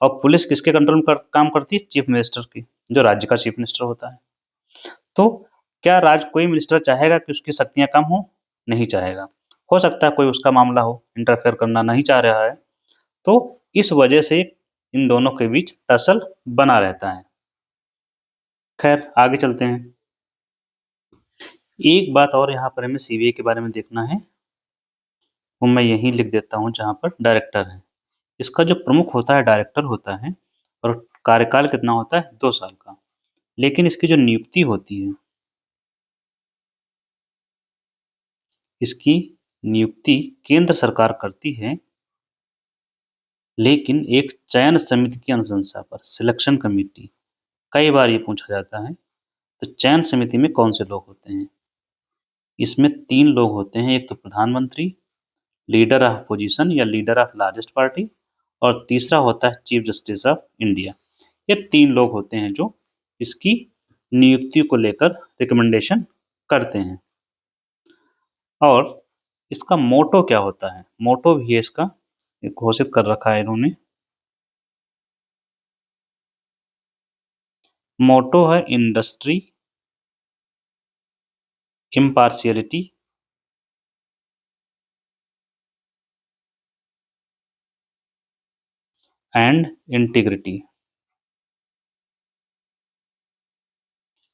और पुलिस किसके कंट्रोल में काम करती है? चीफ मिनिस्टर की, जो राज्य का चीफ मिनिस्टर होता है। तो क्या कोई मिनिस्टर चाहेगा कि उसकी शक्तियां कम हो? नहीं चाहेगा। हो सकता है कोई उसका मामला हो, इंटरफेयर करना नहीं चाह रहा है, तो इस वजह से इन दोनों के बीच टसल बना रहता है। खैर आगे चलते हैं। एक बात और यहाँ पर हमें सीबीआई के बारे में देखना है, वो मैं यहीं लिख देता हूँ जहाँ पर डायरेक्टर है। इसका जो प्रमुख होता है डायरेक्टर होता है, और कार्यकाल कितना होता है? 2 साल का। लेकिन इसकी जो नियुक्ति होती है, इसकी नियुक्ति केंद्र सरकार करती है, लेकिन एक चयन समिति की अनुशंसा पर, सिलेक्शन कमेटी। कई बार ये पूछा जाता है, तो चयन समिति में कौन से लोग होते हैं? इसमें 3 लोग होते हैं। एक तो प्रधानमंत्री, लीडर ऑफ अपोजिशन या लीडर ऑफ लार्जेस्ट पार्टी, और तीसरा होता है चीफ जस्टिस ऑफ इंडिया। ये 3 लोग होते हैं जो इसकी नियुक्ति को लेकर रिकमेंडेशन करते हैं। और इसका मोटो क्या होता है? मोटो भी है इसका, घोषित कर रखा है इन्होंने। मोटो है इंडस्ट्री, इम्पार्शियलिटी एंड इंटीग्रिटी।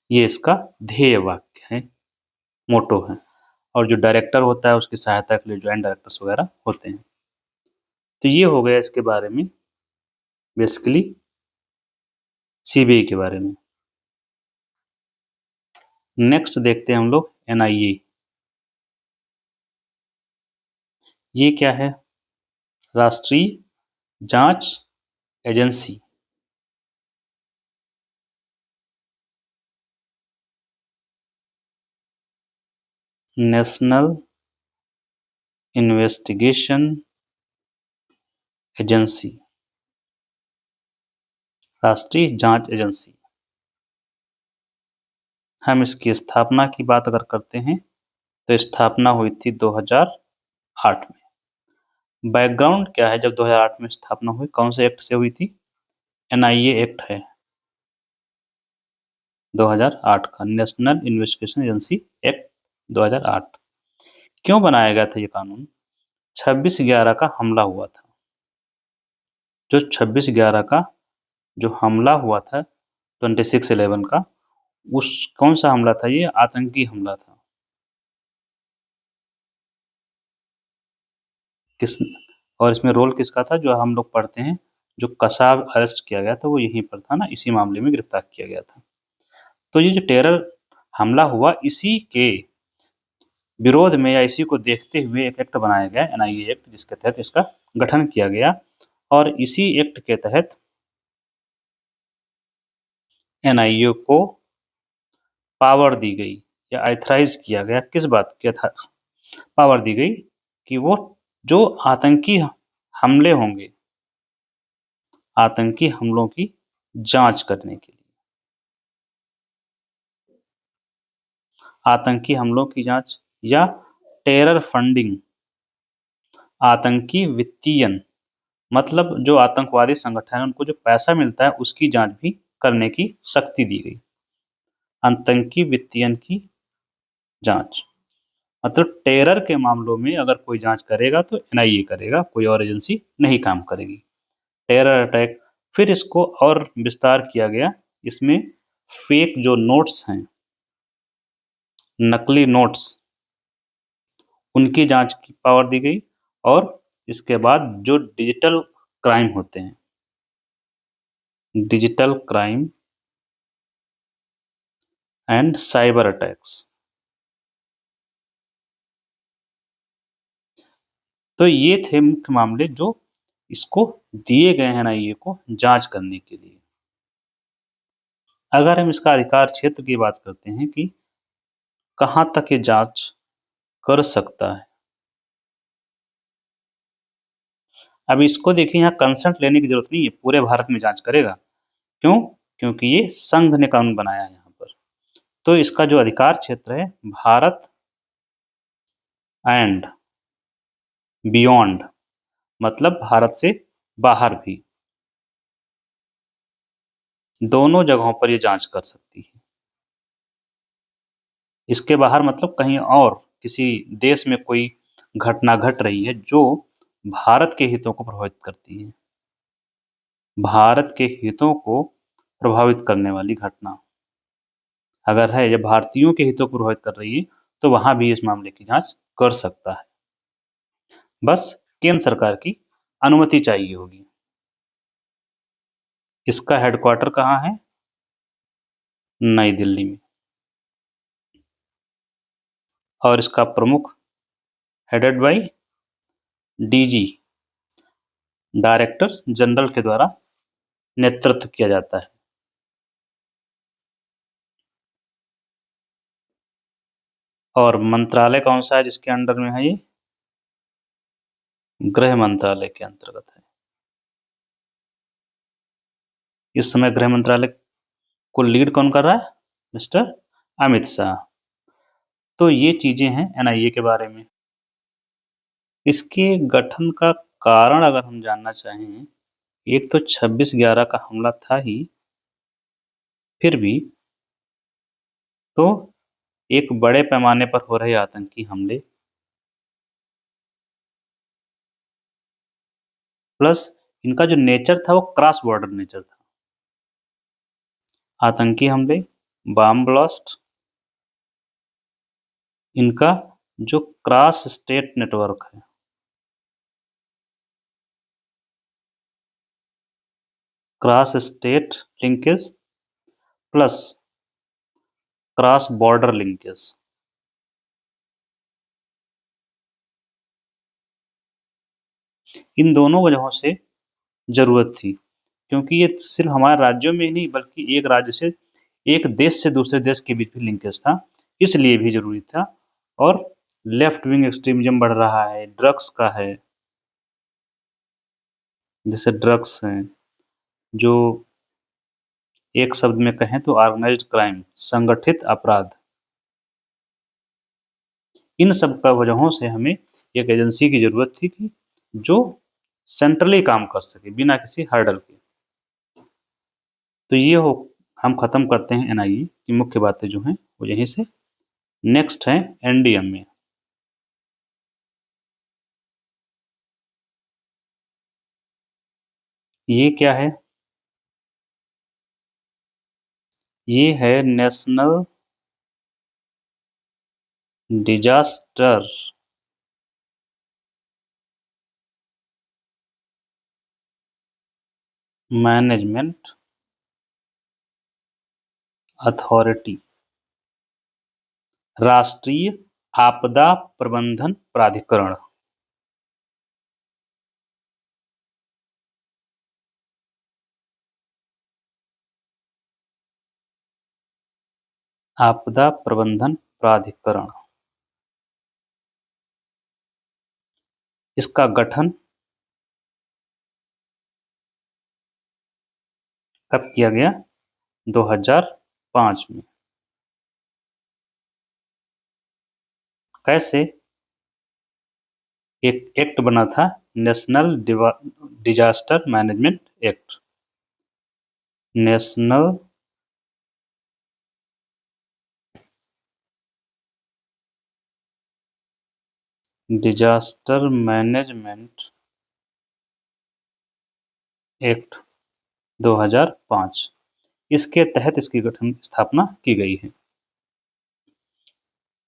ये इसका ध्येय वाक्य है, मोटो है। और जो डायरेक्टर होता है उसकी सहायता के लिए ज्वाइंट डायरेक्टर्स वगैरह होते हैं। तो ये हो गया इसके बारे में, बेसिकली सीबीआई के बारे में। नेक्स्ट देखते हैं हम लोग एनआईए। ये क्या है? राष्ट्रीय जांच एजेंसी। नेशनल इन्वेस्टिगेशन एजेंसी, राष्ट्रीय जांच एजेंसी। हम इसकी स्थापना की बात अगर करते हैं, तो स्थापना हुई थी 2008 में। बैकग्राउंड क्या है जब 2008 में स्थापना हुई? कौन से एक्ट से हुई थी? एनआईए एक्ट है 2008 का, नेशनल इन्वेस्टिगेशन एजेंसी एक्ट 2008। क्यों बनाया गया था ये कानून? 26/11 का हमला हुआ था। जो 26/11 का जो हमला हुआ था, 26/11 का, उस कौन सा हमला था? ये आतंकी हमला था। किस और इसमें रोल किसका था? जो हम लोग पढ़ते हैं, जो कसाब अरेस्ट किया गया था वो यहीं पर था ना, इसी मामले में गिरफ्तार किया गया था। तो ये जो टेरर हमला हुआ, इसी के विरोध में या इसी को देखते हुए एक एक्ट बनाया गया, एनआईए एक्ट, जिसके तहत इसका गठन किया गया। और इसी एक्ट के तहत एनआईए को पावर दी गई या ऑथराइज किया गया। किस बात की पावर दी गई? कि वो जो आतंकी हमले होंगे, आतंकी हमलों की जांच करने के लिए, आतंकी हमलों की जांच, या टेरर फंडिंग, आतंकी वित्तीयन, मतलब जो आतंकवादी संगठन है उनको जो पैसा मिलता है उसकी जांच भी करने की शक्ति दी गई। आतंकी वित्तीयन की जांच, मतलब टेरर के मामलों में अगर कोई जांच करेगा तो एनआईए करेगा, कोई और एजेंसी नहीं काम करेगी। टेरर अटैक, फिर इसको और विस्तार किया गया। इसमें फेक जो नोट्स हैं, नकली नोट्स, उनकी जांच की पावर दी गई। और इसके बाद जो डिजिटल क्राइम होते हैं, digital crime and cyber attacks, तो ये थे मुख्य मामले जो इसको दिए गए हैं एनआईए को जांच करने के लिए। अगर हम इसका अधिकार क्षेत्र की बात करते हैं कि कहां तक ये जांच कर सकता है, अब इसको देखिए, यहाँ कंसेंट लेने की जरूरत नहीं है, पूरे भारत में जांच करेगा। क्यों? क्योंकि ये संघ ने कानून बनाया है यहाँ पर। तो इसका जो अधिकार क्षेत्र है, भारत एंड बियॉन्ड, मतलब भारत से बाहर भी, दोनों जगहों पर ये जांच कर सकती है। इसके बाहर मतलब कहीं और किसी देश में कोई घटना घट रही है जो भारत के हितों को प्रभावित करती है, भारत के हितों को प्रभावित करने वाली घटना अगर है या भारतीयों के हितों को प्रभावित कर रही है, तो वहां भी इस मामले की जांच कर सकता है। बस केंद्र सरकार की अनुमति चाहिए होगी। इसका हेडक्वार्टर कहाँ है? नई दिल्ली में। और इसका प्रमुख headed by DG, director general के द्वारा नेतृत्व किया जाता है। और मंत्रालय कौन सा है जिसके अंडर में है? ये गृह मंत्रालय के अंतर्गत है। इस समय गृह मंत्रालय को लीड कौन कर रहा है? मिस्टर अमित शाह। तो ये चीजें हैं एनआईए के बारे में। इसके गठन का कारण अगर हम जानना चाहें, एक तो 26/11 का हमला था ही, फिर भी तो एक बड़े पैमाने पर हो रहे आतंकी हमले, प्लस इनका जो नेचर था वो क्रॉस बॉर्डर नेचर था। आतंकी हमले, बम ब्लास्ट, इनका जो क्रॉस स्टेट नेटवर्क है, cross state linkage plus cross border linkage, इन दोनों वजहों से जरूरत थी। क्योंकि ये सिर्फ हमारे राज्यों में ही नहीं, बल्कि एक राज्य से, एक देश से दूसरे देश के बीच भी लिंकेज था, इसलिए भी जरूरी था। और लेफ्ट विंग एक्सट्रीमिज्म बढ़ रहा है, ड्रग्स का है, जैसे ड्रग्स हैं, जो एक शब्द में कहें तो ऑर्गेनाइज्ड क्राइम, संगठित अपराध, इन सब का वजहों से हमें एक एजेंसी की जरूरत थी कि जो सेंट्रली काम कर सके बिना किसी हर्डल के। तो ये हो, हम खत्म करते हैं एनआईए की मुख्य बातें जो हैं वो यहीं से। नेक्स्ट है एनडीएमए। ये क्या है? ये है नेशनल डिजास्टर मैनेजमेंट अथॉरिटी, राष्ट्रीय आपदा प्रबंधन प्राधिकरण। आपदा प्रबंधन प्राधिकरण, इसका गठन कब किया गया? 2005 में। कैसे? एक एक्ट बना था, national disaster management act, national disaster management act 2005, इसके तहत इसकी गठन स्थापना की गई है।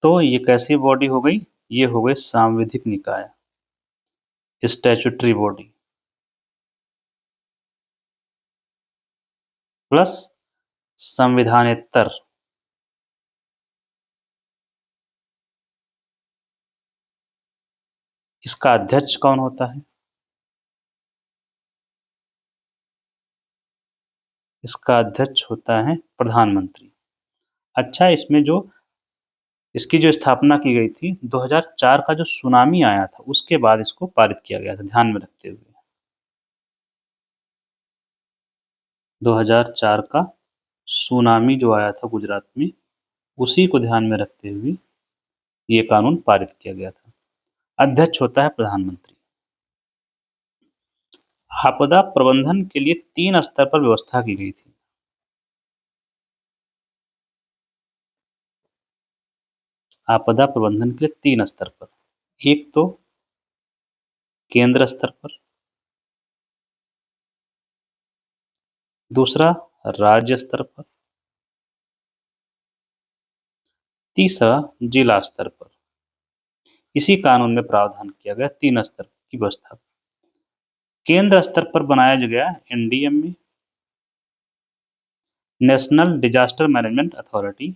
तो ये कैसी बॉडी हो गई? ये हो गई सांविधिक निकाय, स्टैट्यूटरी बॉडी, प्लस संविधानेतर। इसका अध्यक्ष कौन होता है? इसका अध्यक्ष होता है प्रधानमंत्री। अच्छा, इसमें जो इसकी जो स्थापना की गई थी 2004 का जो सुनामी आया था उसके बाद इसको पारित किया गया था, ध्यान में रखते हुए। 2004 का सुनामी जो आया था गुजरात में, उसी को ध्यान में रखते हुए ये कानून पारित किया गया था। अध्यक्ष होता है प्रधानमंत्री। आपदा प्रबंधन के लिए 3 स्तर पर व्यवस्था की गई थी। आपदा प्रबंधन के लिए 3 स्तर पर। एक तो केंद्र स्तर पर, दूसरा राज्य स्तर पर, तीसरा जिला स्तर पर। इसी कानून में प्रावधान किया गया 3 स्तर की व्यवस्था। केंद्र स्तर पर बनाया गया NDMA, national disaster management authority.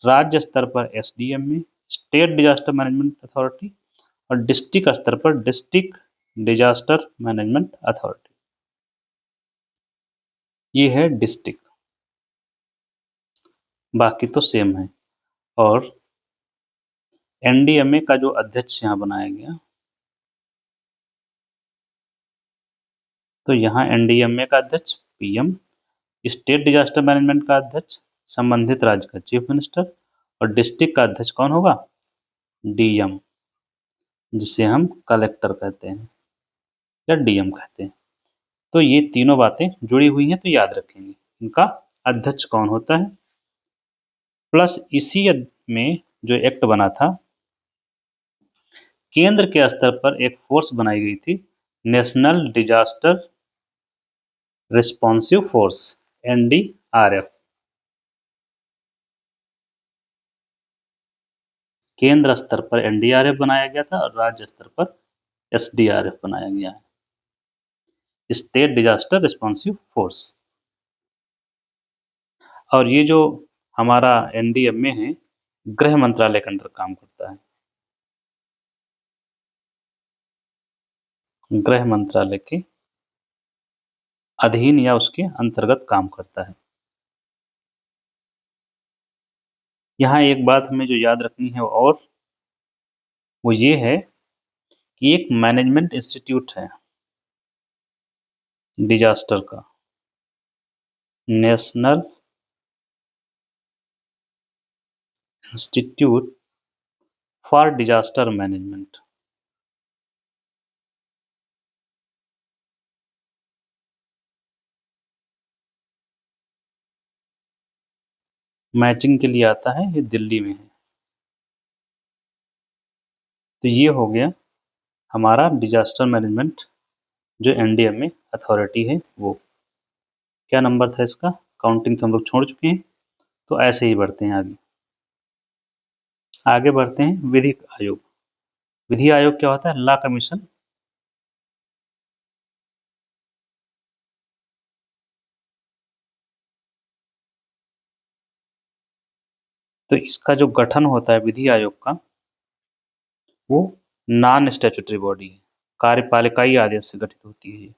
राज्य स्तर पर SDMA, state disaster management authority. और डिस्ट्रिक्ट स्तर पर डिस्ट्रिक्ट डिजास्टर मैनेजमेंट अथॉरिटी। ये है डिस्ट्रिक्ट, बाकी तो सेम है। और एनडीएमए का जो अध्यक्ष यहाँ बनाया गया, तो यहाँ एनडीएमए का अध्यक्ष पीएम, स्टेट डिजास्टर मैनेजमेंट का अध्यक्ष संबंधित राज्य का चीफ मिनिस्टर, और डिस्ट्रिक्ट का अध्यक्ष कौन होगा? डीएम, जिसे हम कलेक्टर कहते हैं या डीएम कहते हैं। तो ये तीनों बातें जुड़ी हुई हैं, तो याद रखेंगे इनका अध्यक्ष कौन होता है। प्लस इसी में जो एक्ट बना था, केंद्र के स्तर पर एक फोर्स बनाई गई थी, national disaster responsive force, NDRF. केंद्र स्तर पर एनडीआरएफ बनाया गया था और राज्य स्तर पर एसडीआरएफ बनाया गया है, स्टेट डिजास्टर रिस्पॉन्सिव फोर्स। और ये जो हमारा एनडीएमए है, गृह मंत्रालय के अंडर काम करता है, गृह मंत्रालय के अधीन या उसके अंतर्गत काम करता है। यहाँ एक बात हमें जो याद रखनी है और वो ये है कि एक मैनेजमेंट इंस्टीट्यूट है डिजास्टर का, national institute for disaster management. Matching के लिए आता है, ये दिल्ली में है। तो ये हो गया हमारा डिजास्टर मैनेजमेंट जो एनडीएमए अथॉरिटी है वो। क्या नंबर था इसका? काउंटिंग तो हम लोग छोड़ चुके हैं, तो ऐसे ही बढ़ते हैं आगे। आगे बढ़ते हैं विधिक आयोग। विधि आयोग क्या होता है? Law commission. तो इसका जो गठन होता है विधि आयोग का, वो नॉन स्टैट्यूटरी बॉडी है, कार्यपालिकाई आदेश से गठित होती है ये।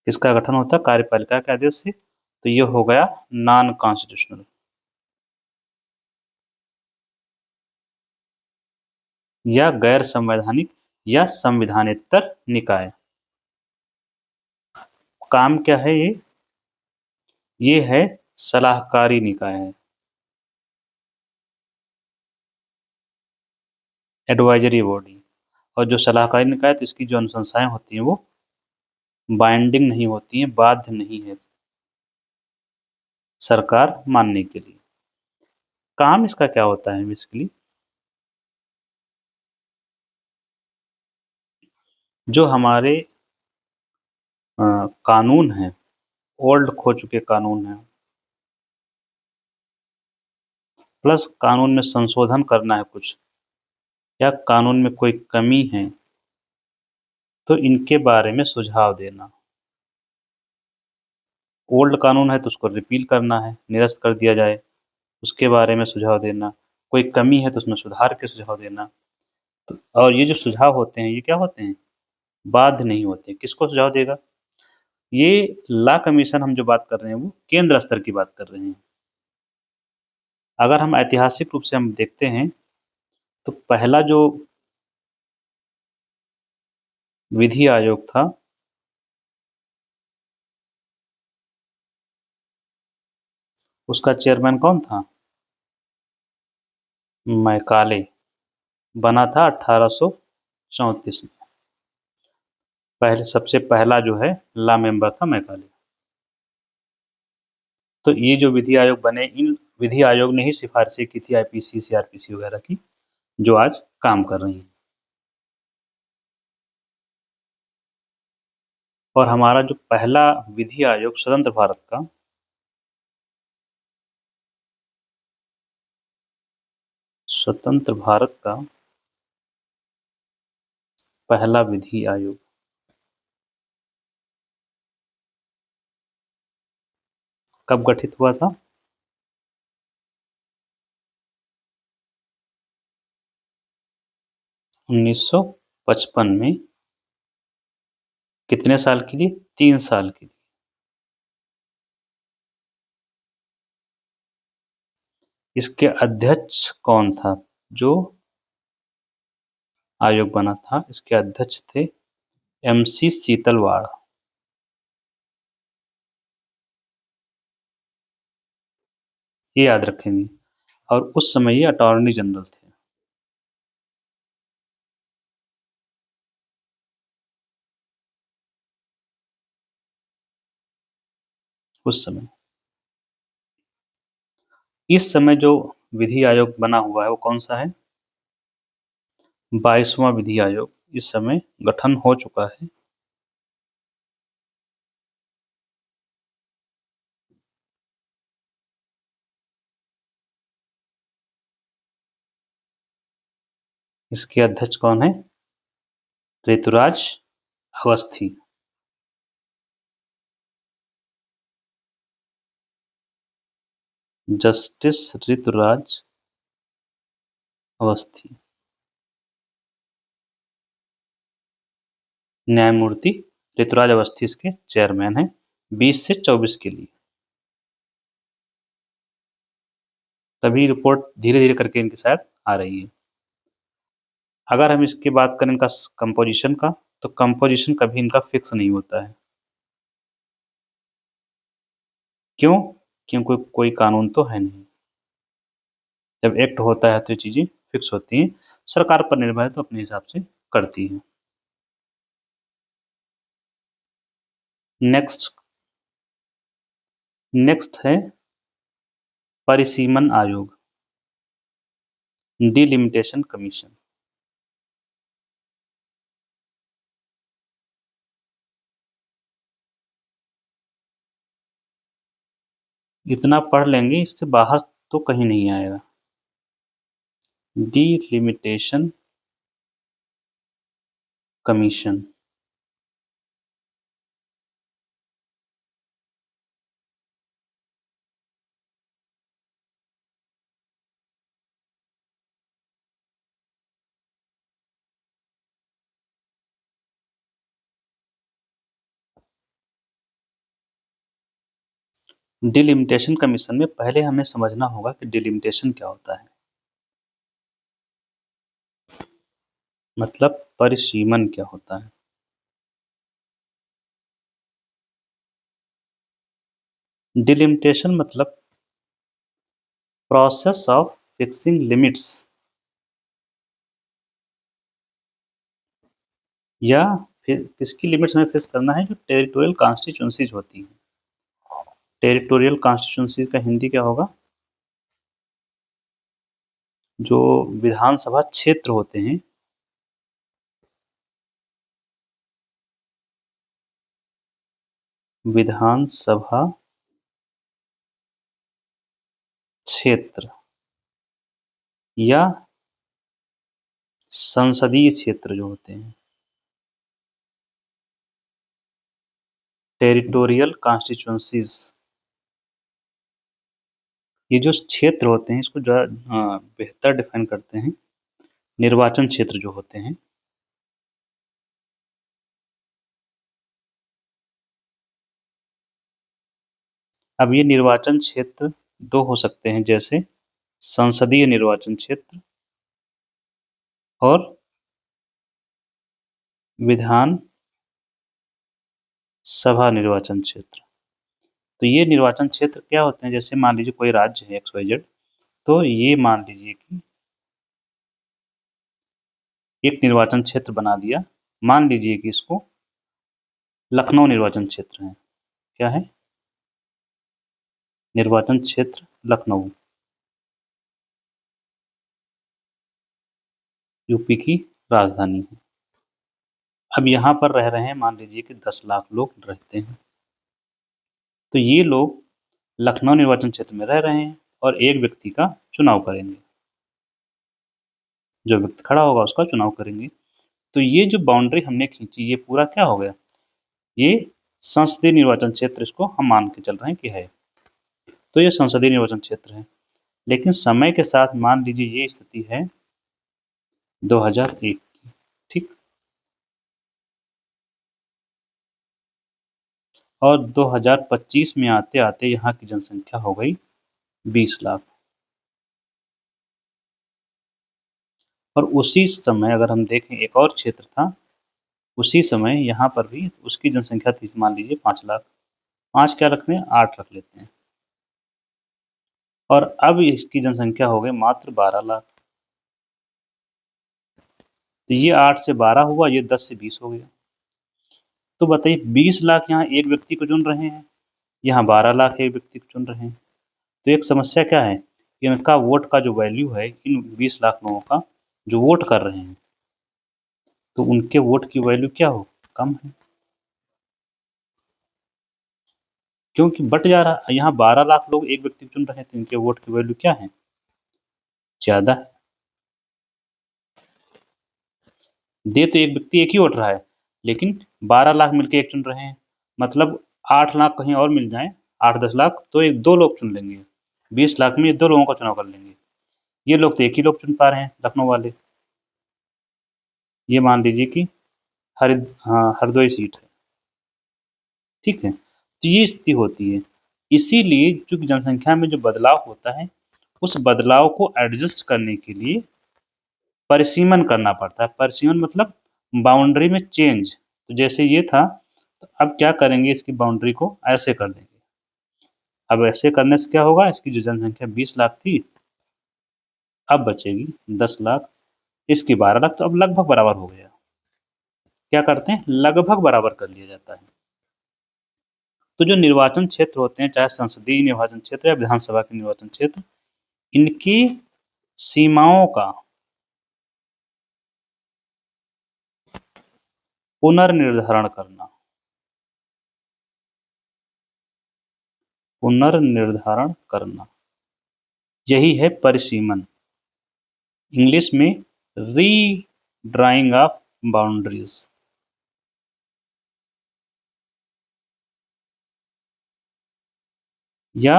इसका गठन होता है कार्यपालिका के आदेश से, तो ये हो गया नॉन कॉन्स्टिट्यूशनल या गैर संवैधानिक या संविधानेतर निकाय। काम क्या है ये? ये है सलाहकारी निकाय है, एडवाइजरी बॉडी। और जो सलाहकारी निकाय, तो इसकी जो अनुशंसाएं होती हैं वो बाइंडिंग नहीं होती हैं, बाध्य नहीं है सरकार मानने के लिए। काम इसका क्या होता है बेसिकली? जो हमारे कानून हैं, ओल्ड खो चुके कानून हैं, प्लस कानून में संशोधन करना है कुछ, या कानून में कोई कमी है, तो इनके बारे में सुझाव देना। ओल्ड कानून है तो उसको रिपील करना है, निरस्त कर दिया जाए, उसके बारे में सुझाव देना। कोई कमी है तो उसमें सुधार के सुझाव देना। तो और ये जो सुझाव होते हैं, ये क्या होते हैं? बाध्य नहीं होते। किसको सुझाव देगा? ये लॉ कमीशन हम जो बात कर रहे हैं, वो केंद्र स्तर की बात कर रहे हैं। अगर हम ऐतिहासिक रूप से हम देखते हैं, तो पहला जो विधि आयोग था, उसका चेयरमैन कौन था? मैकाले। बना था 1834 में। सबसे पहला जो है लॉ मेंबर था मैकाले। तो ये जो विधि आयोग बने, इन विधि आयोग ने ही सिफारिशें की थी आईपीसी, सीआरपीसी वगैरह की, जो आज काम कर रही हैं। और हमारा जो पहला विधि आयोग स्वतंत्र भारत का, स्वतंत्र भारत का पहला विधि आयोग कब गठित हुआ था? 1955 में। कितने साल के लिए? 3 साल के लिए। इसके अध्यक्ष कौन था? जो आयोग बना था, इसके अध्यक्ष थे एमसी सीतलवाड़। ये याद रखेंगे। और उस समय ये अटॉर्नी जनरल थे। उस समय, इस समय जो विधि आयोग बना हुआ है वो कौन सा है? 22वां विधि आयोग इस समय गठन हो चुका है। इसके अध्यक्ष कौन है? ऋतुराज अवस्थी। जस्टिस ऋतुराज अवस्थी। न्यायमूर्ति ऋतुराज अवस्थी इसके चेयरमैन हैं 20 से 24 के लिए। तभी रिपोर्ट धीरे धीरे करके इनकी शायद आ रही है। अगर हम इसकी बात करें इनका कंपोजिशन का, तो कंपोजिशन कभी इनका फिक्स नहीं होता है। क्यों? क्योंकि कोई कानून तो है नहीं। जब एक्ट होता है तो ये चीजें फिक्स होती हैं। सरकार पर निर्भर है तो अपने हिसाब से करती है। नेक्स्ट है परिसीमन आयोग, डिलिमिटेशन कमीशन। इतना पढ़ लेंगे, इससे बाहर तो कहीं नहीं आएगा। Delimitation commission. डिलिमिटेशन कमीशन में पहले हमें समझना होगा कि डिलिमिटेशन क्या होता है, मतलब परिसीमन क्या होता है। डिलिमिटेशन मतलब प्रोसेस ऑफ फिक्सिंग लिमिट्स, या फिर किसकी लिमिट्स हमें फिक्स करना है? जो टेरिटोरियल कॉन्स्टिट्यूंसीज होती हैं। टेरिटोरियल कॉन्स्टिट्यूंसीज का हिंदी क्या होगा? जो विधानसभा क्षेत्र होते हैं, विधानसभा क्षेत्र या संसदीय क्षेत्र जो होते हैं, टेरिटोरियल कॉन्स्टिट्यूएंसीज, ये जो क्षेत्र होते हैं इसको जो बेहतर डिफाइन करते हैं निर्वाचन क्षेत्र जो होते हैं। अब ये निर्वाचन क्षेत्र दो हो सकते हैं, जैसे संसदीय निर्वाचन क्षेत्र और विधान सभा निर्वाचन क्षेत्र। तो ये निर्वाचन क्षेत्र क्या होते हैं, जैसे मान लीजिए कोई राज्य है XYZ, तो ये मान लीजिए कि एक निर्वाचन क्षेत्र बना दिया, मान लीजिए कि इसको लखनऊ निर्वाचन क्षेत्र है। क्या है? निर्वाचन क्षेत्र लखनऊ, यूपी की राजधानी है। अब यहाँ पर रह रहे हैं मान लीजिए कि 10 लाख लोग रहते हैं। तो ये लोग लखनऊ निर्वाचन क्षेत्र में रह रहे हैं और एक व्यक्ति का चुनाव करेंगे, जो व्यक्ति खड़ा होगा उसका चुनाव करेंगे। तो ये जो बाउंड्री हमने खींची ये पूरा क्या हो गया, ये संसदीय निर्वाचन क्षेत्र इसको हम मान के चल रहे हैं कि है। तो ये संसदीय निर्वाचन क्षेत्र है। लेकिन समय के साथ मान लीजिए ये स्थिति है 2001 की, ठीक। और 2025 में आते आते यहाँ की जनसंख्या हो गई 20 लाख। और उसी समय अगर हम देखें एक और क्षेत्र था, उसी समय यहाँ पर भी उसकी जनसंख्या थी मान लीजिए 5 लाख। 5 क्या रख लें, 8 रख लेते हैं। और अब इसकी जनसंख्या हो गई मात्र 12 लाख। तो ये 8 से 12 हुआ, ये 10 से 20 हो गया। तो बताइए 20 लाख यहाँ एक व्यक्ति को चुन रहे हैं, यहाँ 12 लाख एक व्यक्ति को चुन रहे हैं। तो एक समस्या क्या है, इनका वोट का जो वैल्यू है, इन 20 लाख लोगों का जो वोट कर रहे हैं, तो उनके वोट की वैल्यू क्या हो, कम है, क्योंकि बट जा रहा है। यहाँ 12 लाख लोग एक व्यक्ति को चुन रहे हैं, तो इनके वोट की वैल्यू क्या है, ज्यादा है। दे तो एक व्यक्ति एक ही वोट रहा है, लेकिन 12 लाख मिलकर एक चुन रहे हैं। मतलब 8 लाख कहीं और मिल जाए, 8-10 लाख, तो एक दो लोग चुन लेंगे। 20 लाख में 2 लोगों का चुनाव कर लेंगे। ये लोग तो एक ही लोग चुन पा रहे हैं, लखनऊ वाले। ये मान लीजिए कि हरदोई सीट है, ठीक है। तो ये स्थिति होती है। इसीलिए चूंकि जनसंख्या में जो बदलाव होता है, उस बदलाव को एडजस्ट करने के लिए परिसीमन करना पड़ता है। परिसीमन मतलब बाउंड्री में चेंज। तो जैसे ये था, तो अब क्या करेंगे, इसकी बाउंड्री को ऐसे कर देंगे। अब ऐसे करने से क्या होगा, इसकी जो जनसंख्या 20 लाख थी, अब बचेगी 10 लाख, इसकी 12 लाख, तो अब लगभग बराबर हो गया। क्या करते हैं, लगभग बराबर कर लिया जाता है। तो जो निर्वाचन क्षेत्र होते हैं, चाहे संसदीय निर्वाचन क्षेत्र या विधानसभा के निर्वाचन क्षेत्र, इनकी सीमाओं का पुनर्निर्धारण करना, पुनर्निर्धारण करना, यही है परिसीमन। इंग्लिश में री ड्राइंग ऑफ बाउंड्रीज। या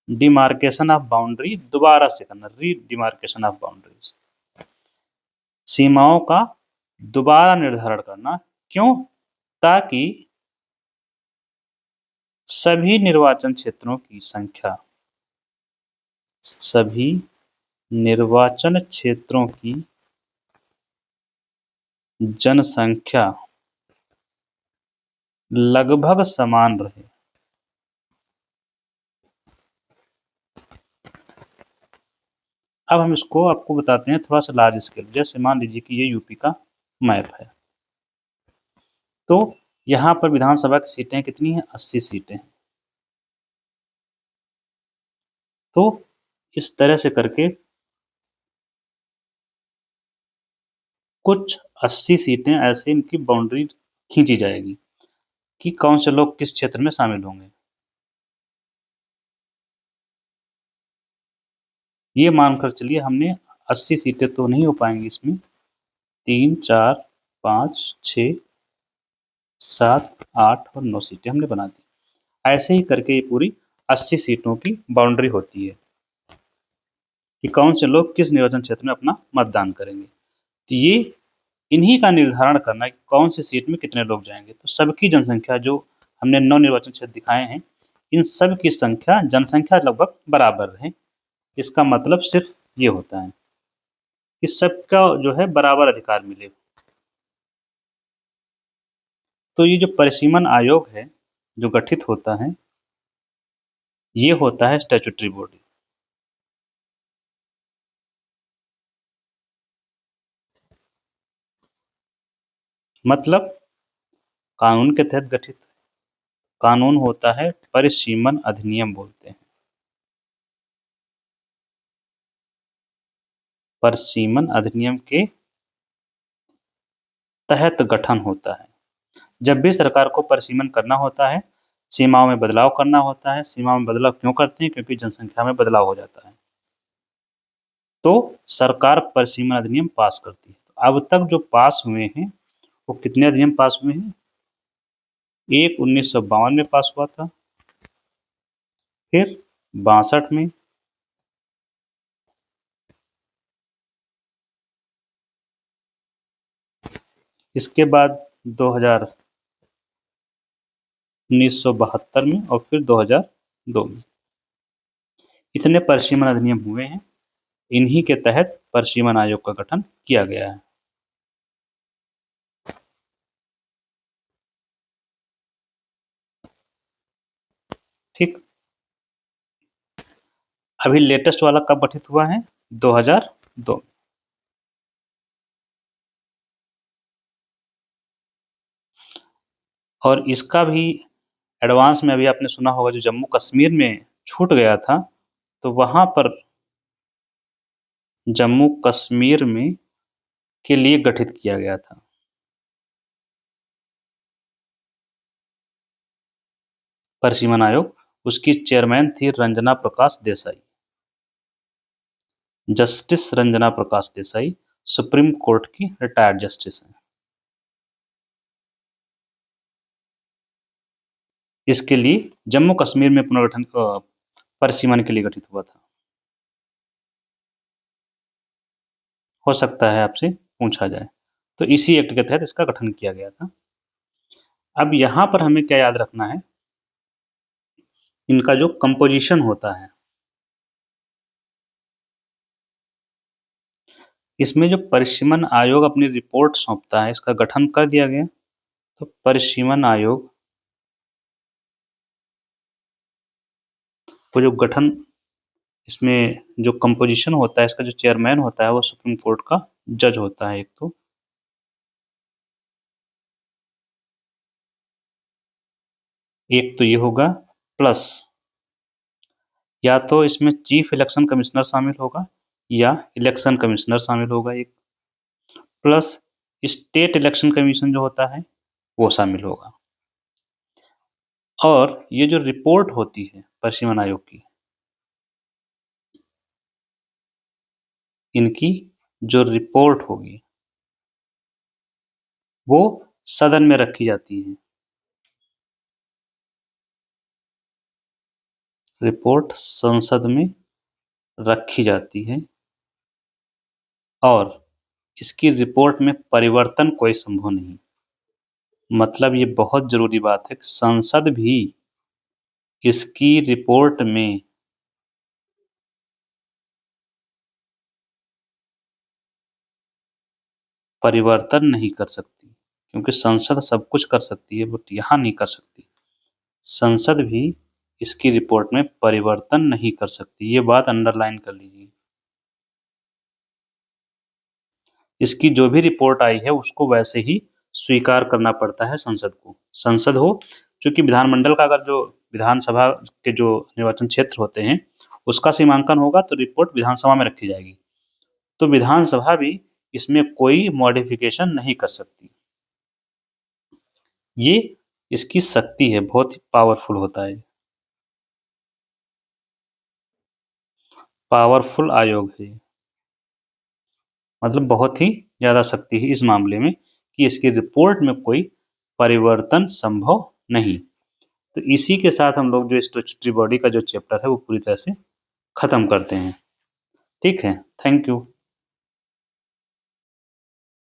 डिमार्केशन ऑफ बाउंड्री दोबारा से करना, री डिमार्केशन ऑफ बाउंड्रीज, सीमाओं का दोबारा निर्धारण करना। क्यों? ताकि सभी निर्वाचन क्षेत्रों की संख्या, सभी निर्वाचन क्षेत्रों की जनसंख्या लगभग समान रहे। अब हम इसको आपको बताते हैं थोड़ा सा लार्ज स्केल। जैसे मान लीजिए कि ये यूपी का मैप है, तो यहाँ पर विधानसभा की सीटें कितनी हैं, 80 सीटें। तो इस तरह से करके कुछ 80 सीटें ऐसे इनकी बाउंड्री खींची जाएगी। कि कौन से लोग किस क्षेत्र में शामिल होंगे। ये मानकर चलिए हमने 80 सीटें तो नहीं हो पाएंगी इसमें, 3, 4, 5, 6, 7, 8 और 9 सीटें हमने बना दी। ऐसे ही करके ये पूरी 80 सीटों की बाउंड्री होती है कि कौन से लोग किस निर्वाचन क्षेत्र में अपना मतदान करेंगे। तो ये इन्हीं का निर्धारण करना है कि कौन सी सीट में कितने लोग जाएंगे। तो सबकी जनसंख्या जो हमने 9 निर्वाचन क्षेत्र दिखाए हैं, इन सब की संख्या जनसंख्या लगभग बराबर रहे। इसका मतलब सिर्फ ये होता है कि सबका जो है बराबर अधिकार मिले। तो ये जो परिसीमन आयोग है जो गठित होता है, ये होता है स्टैट्यूटरी बॉडी। मतलब कानून के तहत गठित कानून होता है परिसीमन अधिनियम बोलते हैं। परिसीमन अधिनियम के तहत गठन होता है। जब भी सरकार को परिसीमन करना होता है, सीमाओं में बदलाव करना होता है। सीमाओं में बदलाव क्यों करते हैं? क्योंकि जनसंख्या में बदलाव हो जाता है, तो सरकार परिसीमन अधिनियम पास करती है। अब तक जो पास हुए हैं वो कितने अधिनियम पास हुए हैं? एक 1952 में पास हुआ था, फिर 62 में, इसके बाद 1972 में और फिर 2002 में। इतने परिसीमन अधिनियम हुए हैं। इन्हीं के तहत परिसीमन आयोग का गठन किया गया है। ठीक, अभी लेटेस्ट वाला कब गठित हुआ है? 2002। और इसका भी एडवांस में अभी आपने सुना होगा, जो जम्मू कश्मीर में छूट गया था, तो वहां पर जम्मू कश्मीर में के लिए गठित किया गया था। परिसीमन आयोग, उसकी चेयरमैन थी Ranjana Prakash Desai. Justice Ranjana Prakash Desai supreme court की रिटायर्ड जस्टिस हैं। इसके लिए जम्मू कश्मीर में पुनर्गठन परिसीमन के लिए गठित हुआ था। हो सकता है आपसे पूछा जाए, तो इसी एक्ट के तहत इसका गठन किया गया था। अब यहाँ पर हमें क्या याद रखना है, इनका जो कंपोजिशन होता है, इसमें जो परिसीमन आयोग अपनी रिपोर्ट सौंपता है, इसका गठन कर दिया गया। तो परिसीमन आयोग को जो गठन, इसमें जो कंपोजिशन होता है, इसका जो चेयरमैन होता है वो सुप्रीम कोर्ट का जज होता है। एक तो ये होगा, प्लस या तो इसमें चीफ इलेक्शन कमिश्नर शामिल होगा या इलेक्शन कमिश्नर शामिल होगा एक, प्लस स्टेट इलेक्शन कमीशन जो होता है वो शामिल होगा। और ये जो रिपोर्ट होती है परिसीमन आयोग की, इनकी जो रिपोर्ट होगी वो सदन में रखी जाती है। रिपोर्ट संसद में रखी जाती है और इसकी रिपोर्ट में परिवर्तन कोई संभव नहीं। मतलब ये बहुत जरूरी बात है कि संसद भी इसकी रिपोर्ट में परिवर्तन नहीं कर सकती, क्योंकि संसद सब कुछ कर सकती है बट यहाँ नहीं कर सकती। संसद भी इसकी रिपोर्ट में परिवर्तन नहीं कर सकती, ये बात अंडरलाइन कर लीजिए। इसकी जो भी रिपोर्ट आई है उसको वैसे ही स्वीकार करना पड़ता है संसद को। संसद हो, चूंकि विधानमंडल का अगर जो विधानसभा के जो निर्वाचन क्षेत्र होते हैं उसका सीमांकन होगा तो रिपोर्ट विधानसभा में रखी जाएगी, तो विधानसभा भी इसमें कोई मॉडिफिकेशन नहीं कर सकती। ये इसकी शक्ति है, बहुत ही पावरफुल होता है। पावरफुल आयोग है, मतलब बहुत ही ज़्यादा शक्ति है इस मामले में कि इसकी रिपोर्ट में कोई परिवर्तन संभव नहीं। तो इसी के साथ हम लोग जो स्टैट्यूटरी बॉडी का जो चैप्टर है वो पूरी तरह से खत्म करते हैं। ठीक है, थैंक यू।